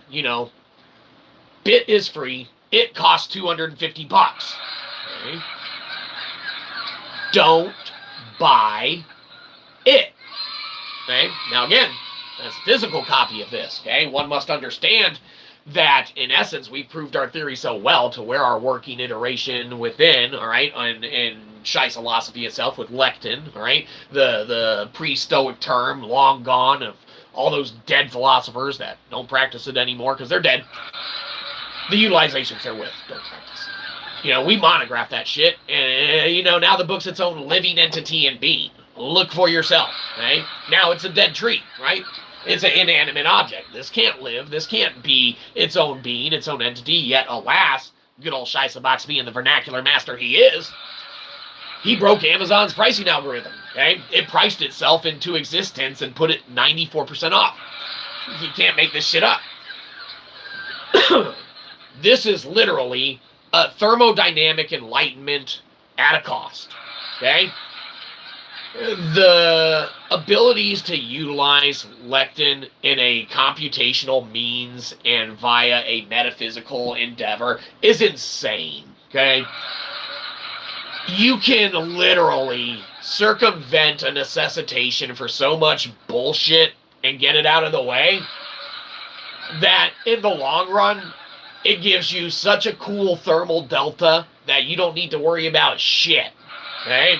is free. It costs $250. Okay? Don't buy it. Okay? Now again, that's a physical copy of this. Okay? One must understand that in essence we've proved our theory so well to where our working iteration within, all right, and Shyzalosophy itself with lectin, all right, the pre-Stoic term long gone of all those dead philosophers that don't practice it anymore because they're dead. The utilizations they're with don't practice. We monograph that shit, and now the book's its own living entity and being. Look for yourself, right? Now it's a dead tree, right? It's an inanimate object. This can't live. This can't be its own being, its own entity. Yet, alas, good old Shyzabox being the vernacular master he is, he broke Amazon's pricing algorithm. Okay, it priced itself into existence and put it 94% off. You can't make this shit up. This is literally a thermodynamic enlightenment at a cost. Okay. The abilities to utilize lectin in a computational means and via a metaphysical endeavor is insane, okay? You can literally circumvent a necessitation for so much bullshit and get it out of the way that in the long run, it gives you such a cool thermal delta that you don't need to worry about shit, okay?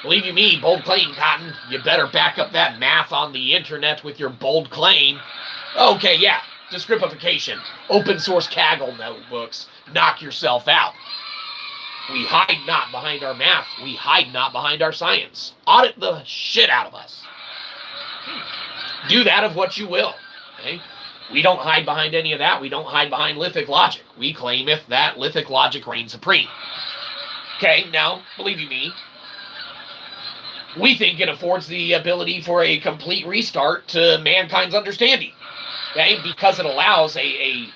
Believe you me, bold claim, Cotton, you better back up that math on the internet with your bold claim. Okay, yeah, descriptification, open source Kaggle notebooks, knock yourself out. We hide not behind our math, we hide not behind our science. Audit the shit out of us. Do that of what you will, okay? We don't hide behind any of that, we don't hide behind lithic logic. We claim if that lithic logic reigns supreme. Okay, now, believe you me, we think it affords the ability for a complete restart to mankind's understanding, okay? Because it allows a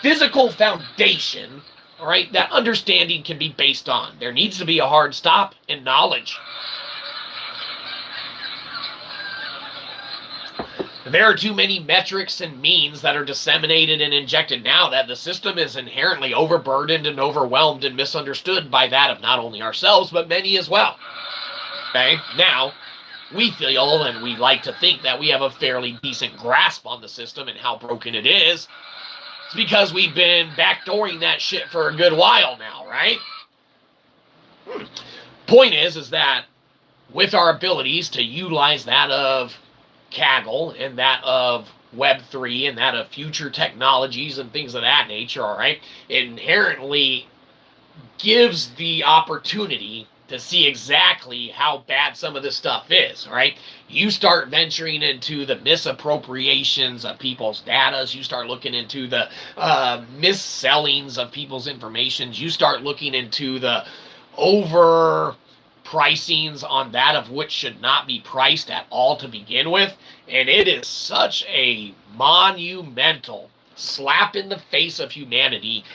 physical foundation, all right, that understanding can be based on. There needs to be a hard stop in knowledge. There are too many metrics and means that are disseminated and injected now that the system is inherently overburdened and overwhelmed and misunderstood by that of not only ourselves, but many as well. Okay, now, we feel and we like to think that we have a fairly decent grasp on the system and how broken it is. It's because we've been backdooring that shit for a good while now, right? Point is that with our abilities to utilize that of Kaggle and that of Web3 and that of future technologies and things of that nature, all right, it inherently gives the opportunity to see exactly how bad some of this stuff is, all right? You start venturing into the misappropriations of people's data. You start looking into the missellings of people's information. You start looking into the overpricings on that of which should not be priced at all to begin with. And it is such a monumental slap in the face of humanity.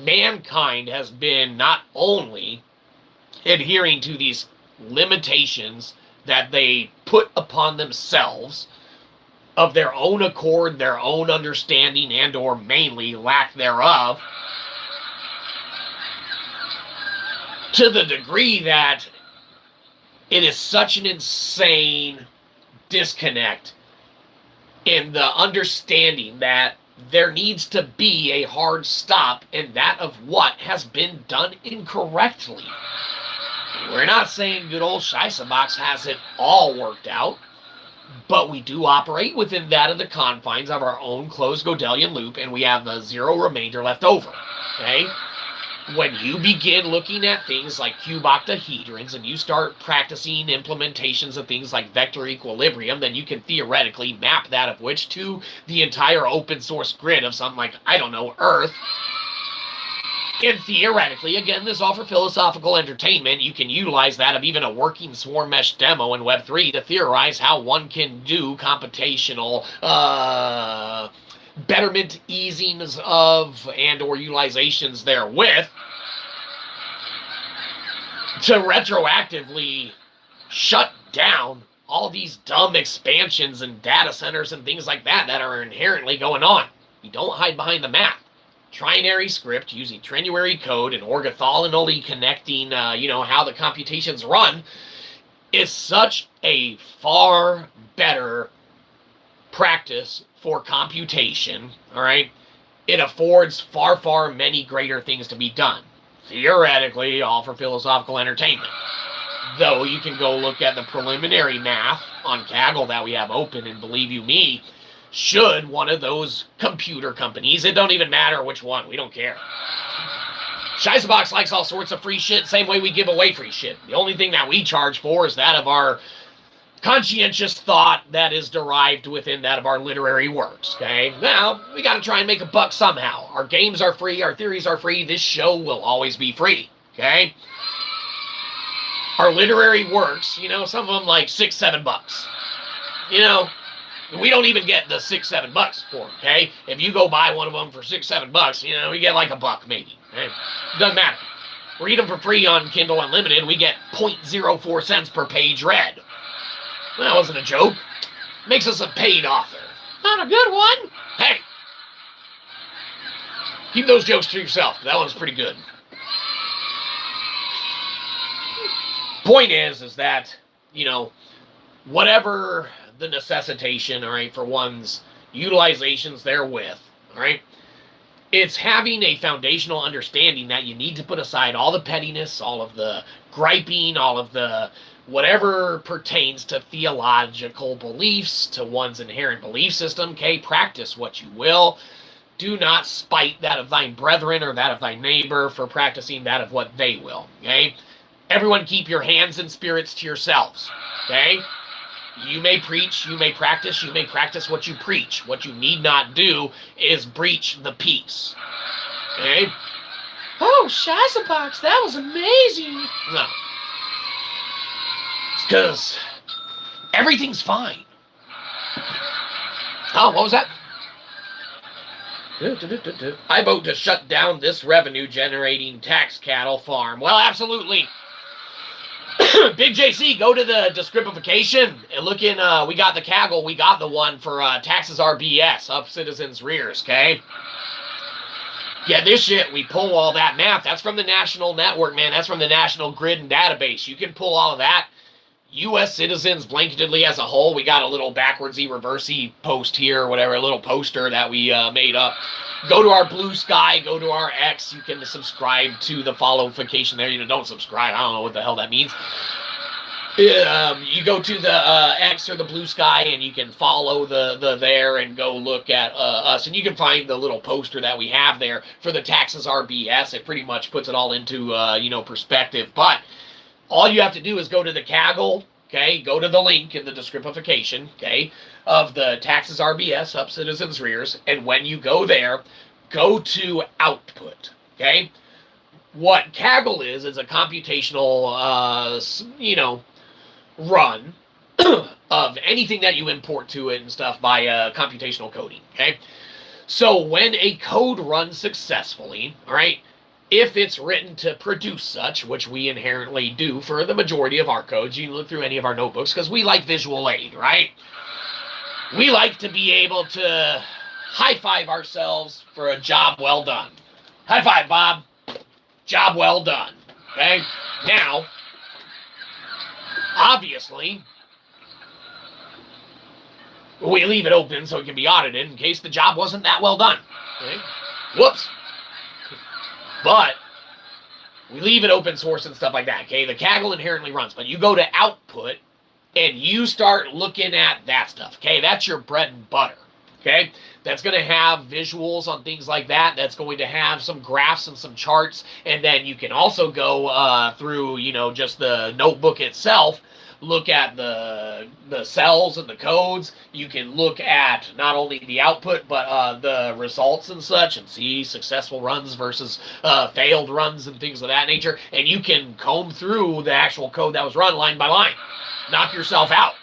Mankind has been not only adhering to these limitations that they put upon themselves of their own accord, their own understanding, and or mainly lack thereof, to the degree that it is such an insane disconnect in the understanding that there needs to be a hard stop in that of what has been done incorrectly. We're not saying good old Shyzabox has it all worked out, but we do operate within that of the confines of our own closed Gödelian loop, and we have the zero remainder left over, okay? When you begin looking at things like cube octahedrons and you start practicing implementations of things like vector equilibrium, then you can theoretically map that of which to the entire open source grid of something like, I don't know, Earth. And theoretically, again, this is all for philosophical entertainment. You can utilize that of even a working swarm mesh demo in Web3 to theorize how one can do computational betterment easings of and or utilizations therewith to retroactively shut down all these dumb expansions and data centers and things like that that are inherently going on. You don't hide behind the math. Trinary script using Trinuary code and orthogonally connecting, how the computations run is such a far better practice for computation, all right? It affords far, far many greater things to be done. Theoretically, all for philosophical entertainment. Though you can go look at the preliminary math on Kaggle that we have open, and believe you me, should one of those computer companies, it don't even matter which one, we don't care. Shyzabox likes all sorts of free shit, same way we give away free shit. The only thing that we charge for is that of our conscientious thought that is derived within that of our literary works, okay? Now, we got to try and make a buck somehow. Our games are free, our theories are free, this show will always be free, okay? Our literary works, some of them like $6-7. We don't even get the $6-7 for them, okay? If you go buy one of them for $6-7, we get like $1 maybe. Okay? Doesn't matter. Read them for free on Kindle Unlimited. We get 0.04 cents per page read. That wasn't a joke. Makes us a paid author. Not a good one. Hey, keep those jokes to yourself. That one's pretty good. Point is that, whatever the necessitation, all right, for one's utilizations therewith, all right, it's having a foundational understanding that you need to put aside all the pettiness, all of the griping, all of the whatever pertains to theological beliefs, to one's inherent belief system, okay? Practice what you will. Do not spite that of thine brethren or that of thy neighbor for practicing that of what they will, okay? Everyone keep your hands and spirits to yourselves, okay? You may preach, you may practice what you preach. What you need not do is breach the peace, okay? Oh, Shyzabox, that was amazing. No. Because everything's fine. Oh, what was that? I vote to shut down this revenue-generating tax cattle farm. Well, absolutely. Big JC, go to the descriptification and look in, we got the Kaggle, we got the one for taxes RBS, up citizens' rears, okay? Yeah, this shit, we pull all that math. That's from the national network, man. That's from the national grid and database. You can pull all of that. U.S. citizens blanketedly as a whole, we got a little backwardsy, reversey post here, or whatever, a little poster that we made up. Go to our Bluesky, go to our X. You can subscribe to the followification there. Don't subscribe. I don't know what the hell that means. You go to the X or the Bluesky, and you can follow the there and go look at us. And you can find the little poster that we have there for the taxes RBS. It pretty much puts it all into, perspective. But all you have to do is go to the Kaggle, okay? Go to the link in the descriptification, okay, of the taxes RBS, up citizens' rears. And when you go there, go to output, okay? What Kaggle is a computational, run of anything that you import to it and stuff by computational coding, okay? So when a code runs successfully, all right, if it's written to produce such, which we inherently do for the majority of our codes, you can look through any of our notebooks because we like visual aid, right? We like to be able to high-five ourselves for a job well done. High five, Bob. Job well done, okay? Now, obviously, we leave it open so it can be audited in case the job wasn't that well done, okay? Whoops. But we leave it open source and stuff like that, okay? The Kaggle inherently runs, but you go to output and you start looking at that stuff, okay? That's your bread and butter, okay? That's going to have visuals on things like that. That's going to have some graphs and some charts, and then you can also go through, just the notebook itself, look at the cells and the codes. You can look at not only the output, but the results and such, and see successful runs versus failed runs and things of that nature. And you can comb through the actual code that was run line by line. Knock yourself out.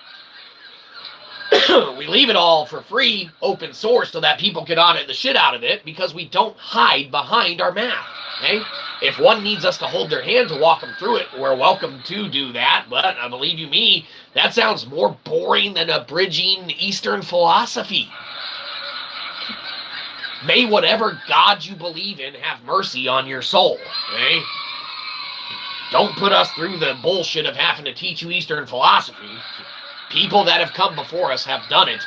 We leave it all for free, open source, so that people can audit the shit out of it, because we don't hide behind our math. Okay? If one needs us to hold their hand to walk them through it, we're welcome to do that, but believe you me, that sounds more boring than abridging Eastern philosophy. May whatever God you believe in have mercy on your soul. Okay? Don't put us through the bullshit of having to teach you Eastern philosophy. People that have come before us have done it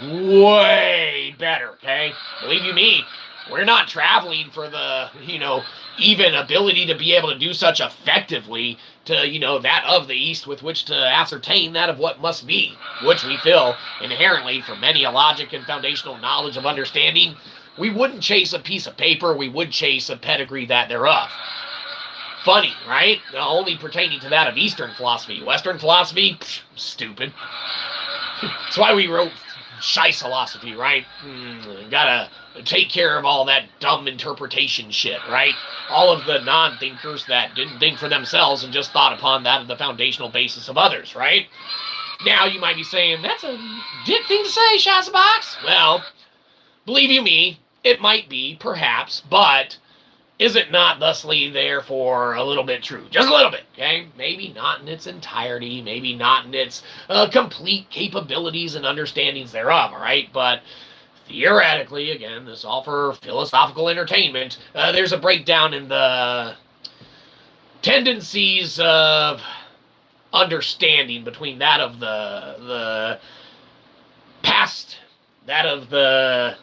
way better, okay? Believe you me, we're not traveling for the, even ability to be able to do such effectively to, that of the East with which to ascertain that of what must be, which we feel inherently from many a logic and foundational knowledge of understanding. We wouldn't chase a piece of paper, we would chase a pedigree that thereof. Funny, right? Only pertaining to that of Eastern philosophy. Western philosophy? Psh, stupid. That's why we wrote Shyzalosophy, right? Gotta take care of all that dumb interpretation shit, right? All of the non-thinkers that didn't think for themselves and just thought upon that of the foundational basis of others, right? Now you might be saying, that's a dick thing to say, Shyzabox. Well, believe you me, it might be, perhaps, but is it not thusly therefore a little bit true? Just a little bit, okay? Maybe not in its entirety, maybe not in its complete capabilities and understandings thereof, all right? But theoretically, again, this is all for philosophical entertainment, there's a breakdown in the tendencies of understanding between that of the past, that of the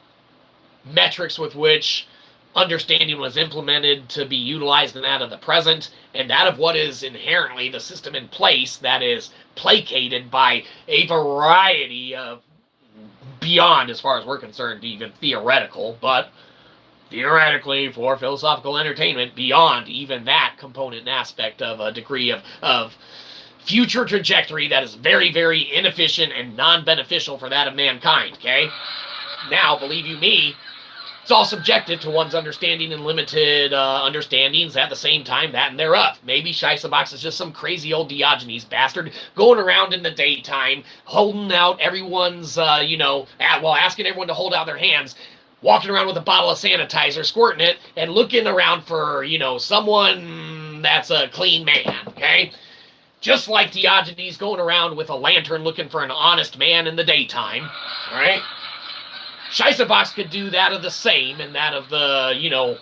metrics with which understanding was implemented to be utilized in that of the present, and that of what is inherently the system in place that is placated by a variety of, beyond, as far as we're concerned, even theoretical, but theoretically, for philosophical entertainment, beyond even that component and aspect of a degree of future trajectory that is very, very inefficient and non-beneficial for that of mankind, okay? Now, believe you me, it's all subjective to one's understanding and limited understandings at the same time, that and thereof. Maybe Shyzabox is just some crazy old Diogenes bastard going around in the daytime, holding out everyone's, asking everyone to hold out their hands, walking around with a bottle of sanitizer, squirting it, and looking around for, someone that's a clean man, okay? Just like Diogenes going around with a lantern looking for an honest man in the daytime, all right? Shyzabox could do that of the same, and that of the,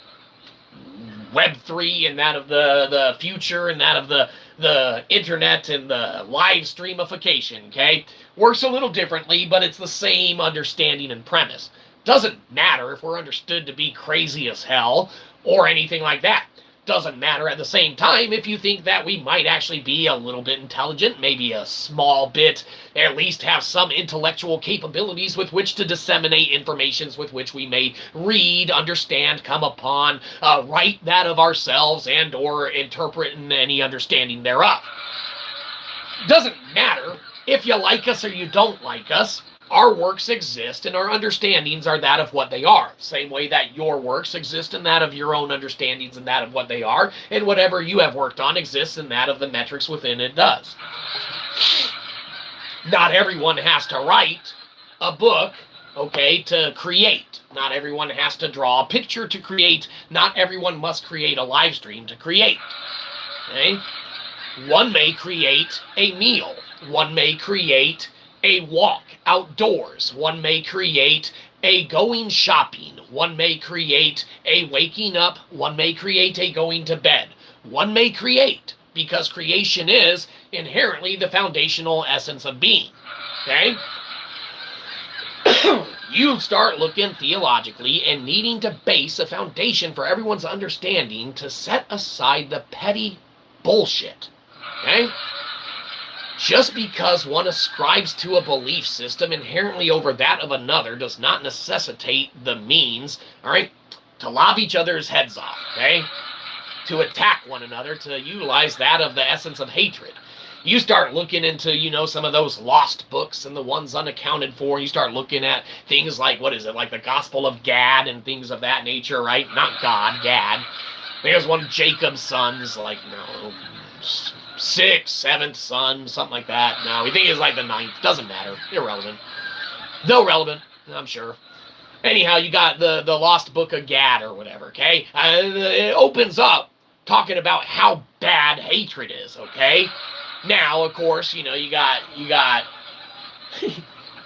Web3, and that of the future, and that of the internet, and the live streamification, okay? Works a little differently, but it's the same understanding and premise. Doesn't matter if we're understood to be crazy as hell, or anything like that. Doesn't matter at the same time if you think that we might actually be a little bit intelligent, maybe a small bit, at least have some intellectual capabilities with which to disseminate informations with which we may read, understand, come upon, write that of ourselves, and or interpret in any understanding thereof. Doesn't matter if you like us or you don't like us. Our works exist, and our understandings are that of what they are. Same way that your works exist in that of your own understandings and that of what they are, and whatever you have worked on exists in that of the metrics within it does. Not everyone has to write a book, okay, to create. Not everyone has to draw a picture to create. Not everyone must create a live stream to create. Okay? One may create a meal. One may create a walk outdoors. One may create a going shopping. One may create a waking up. One may create a going to bed. One may create, because creation is inherently the foundational essence of being. Okay? You start looking theologically and needing to base a foundation for everyone's understanding to set aside the petty bullshit. Okay? Just because one ascribes to a belief system inherently over that of another does not necessitate the means, all right, to lob each other's heads off, okay? To attack one another, to utilize that of the essence of hatred. You start looking into, some of those lost books and the ones unaccounted for. You start looking at things like, what is it, like the Gospel of Gad and things of that nature, right? Not God, Gad. There's one of Jacob's sons, like, sixth, seventh son, something like that. No, we think it's like the ninth. Doesn't matter. Irrelevant. Though relevant, I'm sure. Anyhow, you got the lost book of Gad or whatever, okay? It opens up talking about how bad hatred is, okay? Now, of course, you got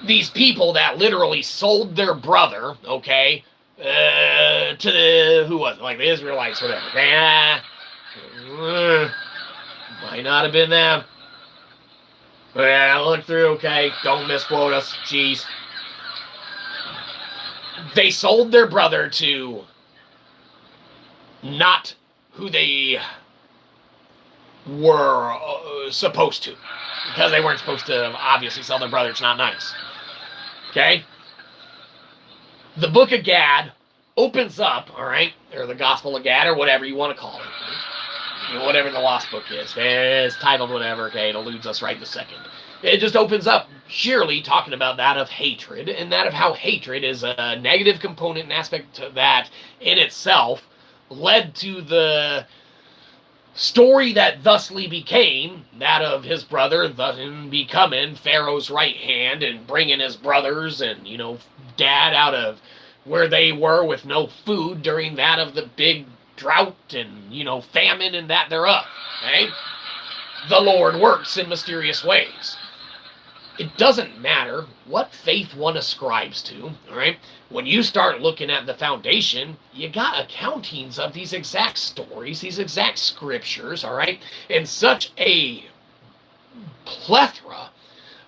these people that literally sold their brother, okay, to the, who was it? Like the Israelites, whatever. Might not have been them. But yeah, look through, okay? Don't misquote us. Jeez. They sold their brother to not who they were supposed to. Because they weren't supposed to obviously sell their brother. It's not nice. Okay? The book of Gad opens up, all right? Or the Gospel of Gad, or whatever you want to call it. Right? Whatever the lost book is. It's titled whatever, okay? It eludes us right in a second. It just opens up sheerly talking about that of hatred, and that of how hatred is a negative component and aspect to that in itself led to the story that thusly became that of his brother thus becoming Pharaoh's right hand and bringing his brothers and, dad out of where they were with no food during that of the big drought and, famine and that thereof, okay? The Lord works in mysterious ways. It doesn't matter what faith one ascribes to, all right? When you start looking at the foundation, you got accountings of these exact stories, these exact scriptures, all right? And such a plethora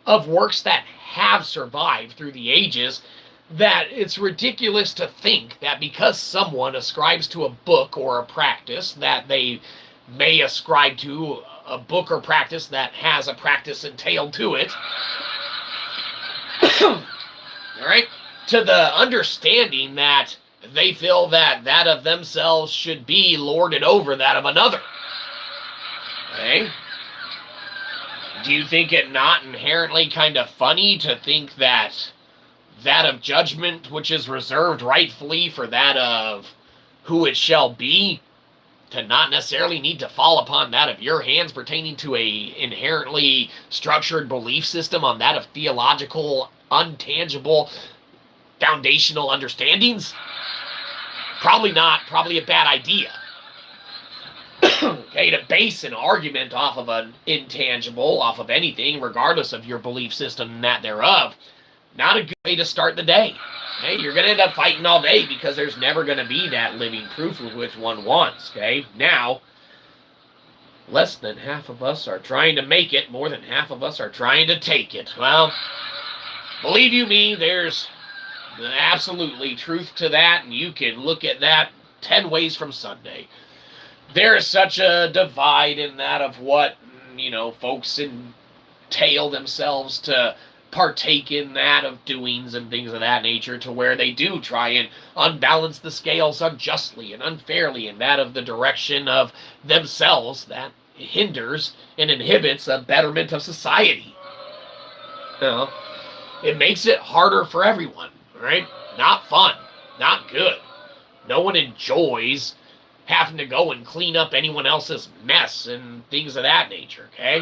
of works that have survived through the ages that it's ridiculous to think that because someone ascribes to a book or a practice that they may ascribe to a book or practice that has a practice entailed to it, all right, to the understanding that they feel that that of themselves should be lorded over that of another. Okay? Do you think it not inherently kind of funny to think that that of judgment, which is reserved rightfully for that of who it shall be, to not necessarily need to fall upon that of your hands pertaining to a inherently structured belief system on that of theological, untangible, foundational understandings? Probably not. Probably a bad idea. Okay, to base an argument off of an intangible, off of anything, regardless of your belief system and that thereof, not a good way to start the day. Okay, you're going to end up fighting all day because there's never going to be that living proof of which one wants, okay? Now, less than half of us are trying to make it. More than half of us are trying to take it. Well, believe you me, there's absolutely truth to that, and you can look at that 10 ways from Sunday. There is such a divide in that of what, folks entail themselves to partake in that of doings and things of that nature, to where they do try and unbalance the scales unjustly and unfairly in that of the direction of themselves that hinders and inhibits a betterment of society. It makes it harder for everyone, right? Not fun, not good. No one enjoys having to go and clean up anyone else's mess and things of that nature, okay?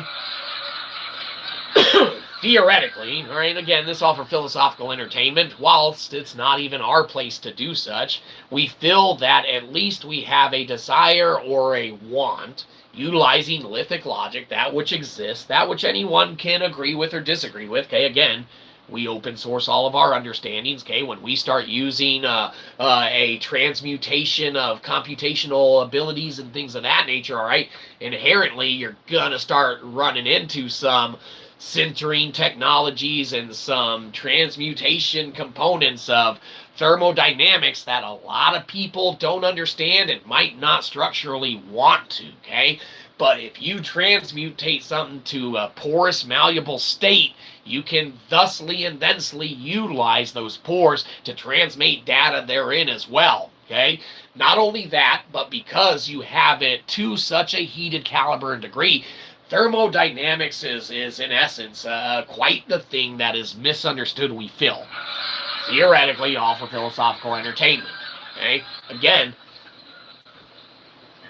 Theoretically, all right, again, this all for philosophical entertainment, whilst it's not even our place to do such, we feel that at least we have a desire or a want, utilizing lithic logic, that which exists, that which anyone can agree with or disagree with, okay, again, we open source all of our understandings, okay? When we start using a transmutation of computational abilities and things of that nature, all right, inherently you're gonna start running into some sintering technologies and some transmutation components of thermodynamics that a lot of people don't understand and might not structurally want to, okay? But if you transmutate something to a porous, malleable state, you can thusly and thensely utilize those pores to transmit data therein as well, okay? Not only that, but because you have it to such a heated caliber and degree, thermodynamics is in essence quite the thing that is misunderstood we feel. Theoretically, all for philosophical entertainment. Okay? Again,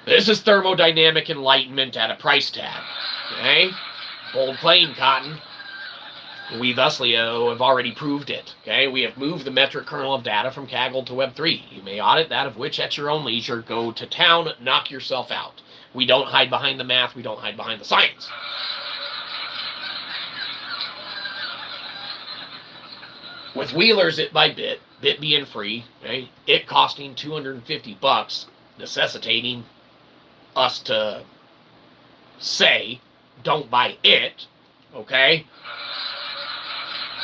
this is thermodynamic enlightenment at a price tag. Okay? Bold claim, Cotton. We thusly have already proved it. Okay? We have moved the metric kernel of data from Kaggle to Web3. You may audit that of which at your own leisure. Go to town, knock yourself out. We don't hide behind the math. We don't hide behind the science. With Wheelers it by bit being free, okay, it costing $250, necessitating us to say, don't buy it, okay?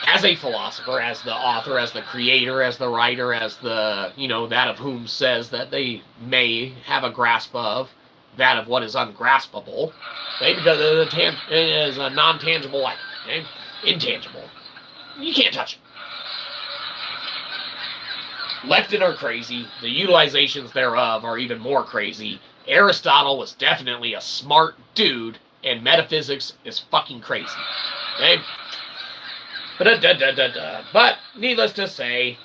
As a philosopher, as the author, as the creator, as the writer, as the, that of whom says that they may have a grasp of that of what is ungraspable, okay, because it is a non-tangible item, okay? Intangible. You can't touch it. Leptin are crazy. The utilizations thereof are even more crazy. Aristotle was definitely a smart dude, and metaphysics is fucking crazy. Okay? But needless to say,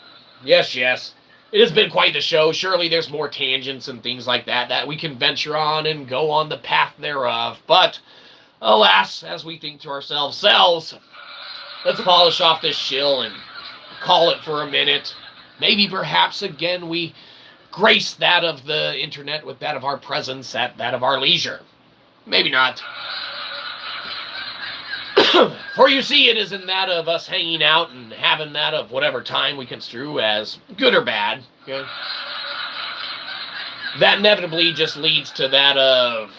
yes, it has been quite the show. Surely there's more tangents and things like that we can venture on and go on the path thereof. But, alas, as we think to ourselves, let's polish off this shill and call it for a minute. Maybe perhaps again we grace that of the internet with that of our presence at that of our leisure. Maybe not. For you see, it is in that of us hanging out and having that of whatever time we construe as good or bad. Okay? That inevitably just leads to that of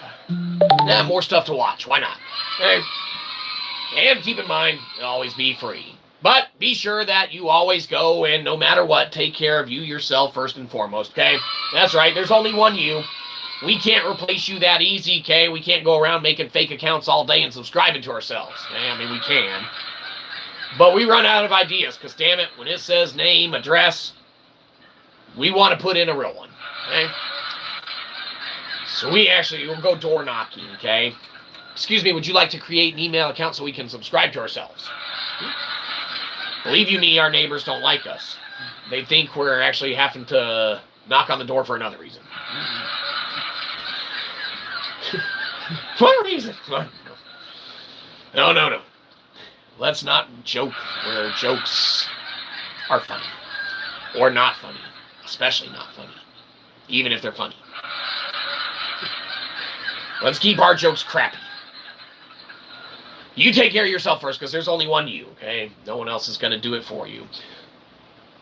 more stuff to watch. Why not? Okay? And keep in mind, it'll always be free. But be sure that you always go and no matter what, take care of you yourself first and foremost, okay? That's right, there's only one you. We can't replace you that easy, okay? We can't go around making fake accounts all day and subscribing to ourselves. Okay? I mean, we can. But we run out of ideas, because damn it, when it says name, address, we want to put in a real one, okay? So we'll go door knocking, okay? Excuse me, would you like to create an email account so we can subscribe to ourselves? Believe you me, our neighbors don't like us. They think we're actually having to knock on the door for another reason. What reason? No. Let's not joke where jokes are funny. Or not funny. Especially not funny. Even if they're funny. Let's keep our jokes crappy. You take care of yourself first, because there's only one you, okay? No one else is going to do it for you.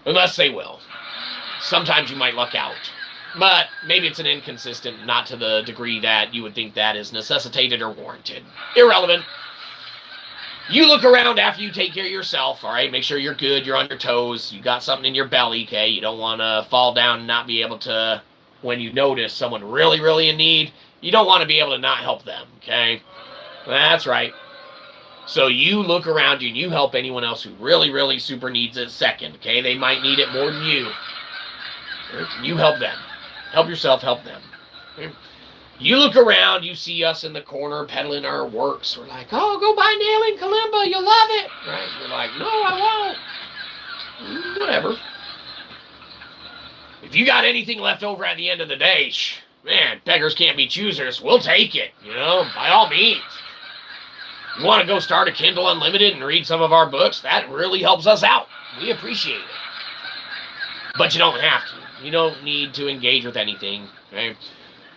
Unless they will. Sometimes you might luck out. But maybe it's an inconsistent, not to the degree that you would think that is necessitated or warranted. Irrelevant. You look around after you take care of yourself, all right? Make sure you're good, you're on your toes, you got something in your belly, okay? You don't want to fall down and not be able to, when you notice someone really, really in need, you don't want to be able to not help them, okay? That's right. So you look around you and you help anyone else who really, really super needs it second, okay? They might need it more than you. You help them. Help yourself, help them. Okay? You look around, you see us in the corner peddling our works. We're like, oh, go buy Nailing Kalimba, you'll love it. Right? You're like, no, I won't. Whatever. If you got anything left over at the end of the day, man, beggars can't be choosers. We'll take it, by all means. You want to go start a Kindle Unlimited and read some of our books? That really helps us out. We appreciate it. But you don't have to. You don't need to engage with anything. Okay?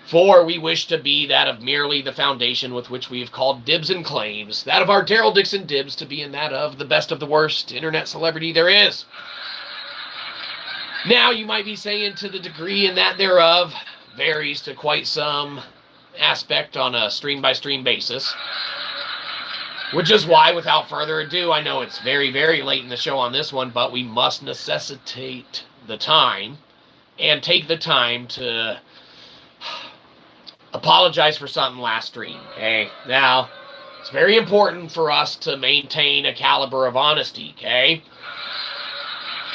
For we wish to be that of merely the foundation with which we have called dibs and claims. That of our Daryl Dixon dibs to be in that of the best of the worst internet celebrity there is. Now, you might be saying to the degree in that thereof varies to quite some aspect on a stream-by-stream basis. Which is why, without further ado, I know it's very, very late in the show on this one, but we must necessitate the time and take the time to apologize for something last stream, okay? Now, it's very important for us to maintain a caliber of honesty, okay?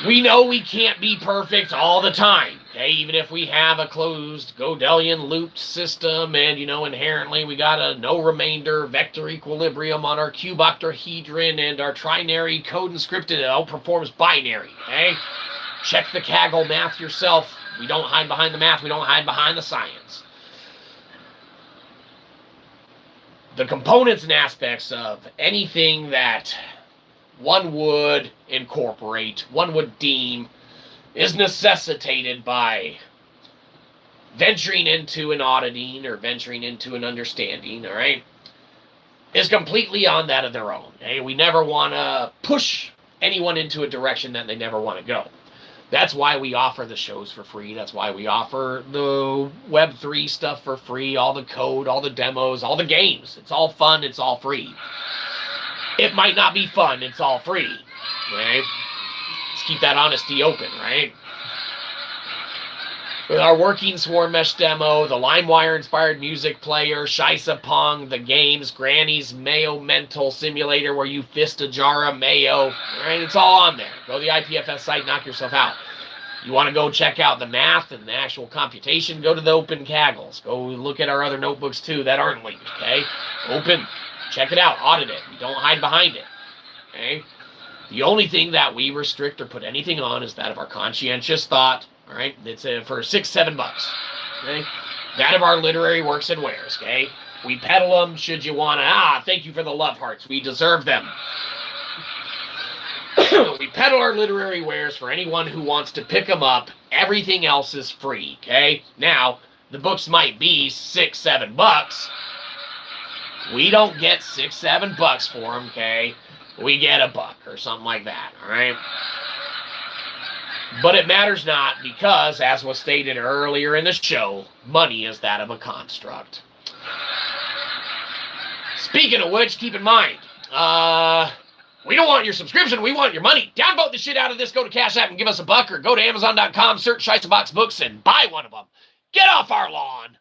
We know we can't be perfect all the time, okay? Okay, even if we have a closed Godelian looped system and, you know, inherently we got a no remainder vector equilibrium on our cube octahedron and our trinary code encrypted, it outperforms binary, okay? Check the Kaggle math yourself. We don't hide behind the math. We don't hide behind the science. The components and aspects of anything that one would incorporate, one would deem, is necessitated by venturing into an auditing or venturing into an understanding, all right, is completely on that of their own. Okay? We never want to push anyone into a direction that they never want to go. That's why we offer the shows for free. That's why we offer the Web3 stuff for free, all the code, all the demos, all the games. It's all fun. It's all free. It might not be fun. It's all free. Right? Let's keep that honesty open, right? With our working swarm mesh demo, the LimeWire-inspired music player, Shyzapong, the games, Granny's Mayo Mental Simulator where you fist a jar of mayo, right? It's all on there. Go to the IPFS site, knock yourself out. You want to go check out the math and the actual computation, go to the open Kaggles. Go look at our other notebooks too that aren't linked, okay? Open, check it out, audit it. We don't hide behind it, okay? The only thing that we restrict or put anything on is that of our conscientious thought. All right, it's for $6-7 bucks. Okay, that of our literary works and wares. Okay, we peddle them. Should you want to? Thank you for the love hearts. We deserve them. We peddle our literary wares for anyone who wants to pick them up. Everything else is free. Okay, now the books might be $6-7 bucks. We don't get $6-7 bucks for them. Okay, we get $1 or something like that. All right. But it matters not because, as was stated earlier in the show, money is that of a construct. Speaking of which, keep in mind, we don't want your subscription, we want your money. Downvote the shit out of this, go to Cashapp and give us $1, or go to Amazon.com, search Shyzabox books and buy one of them. Get off our lawn.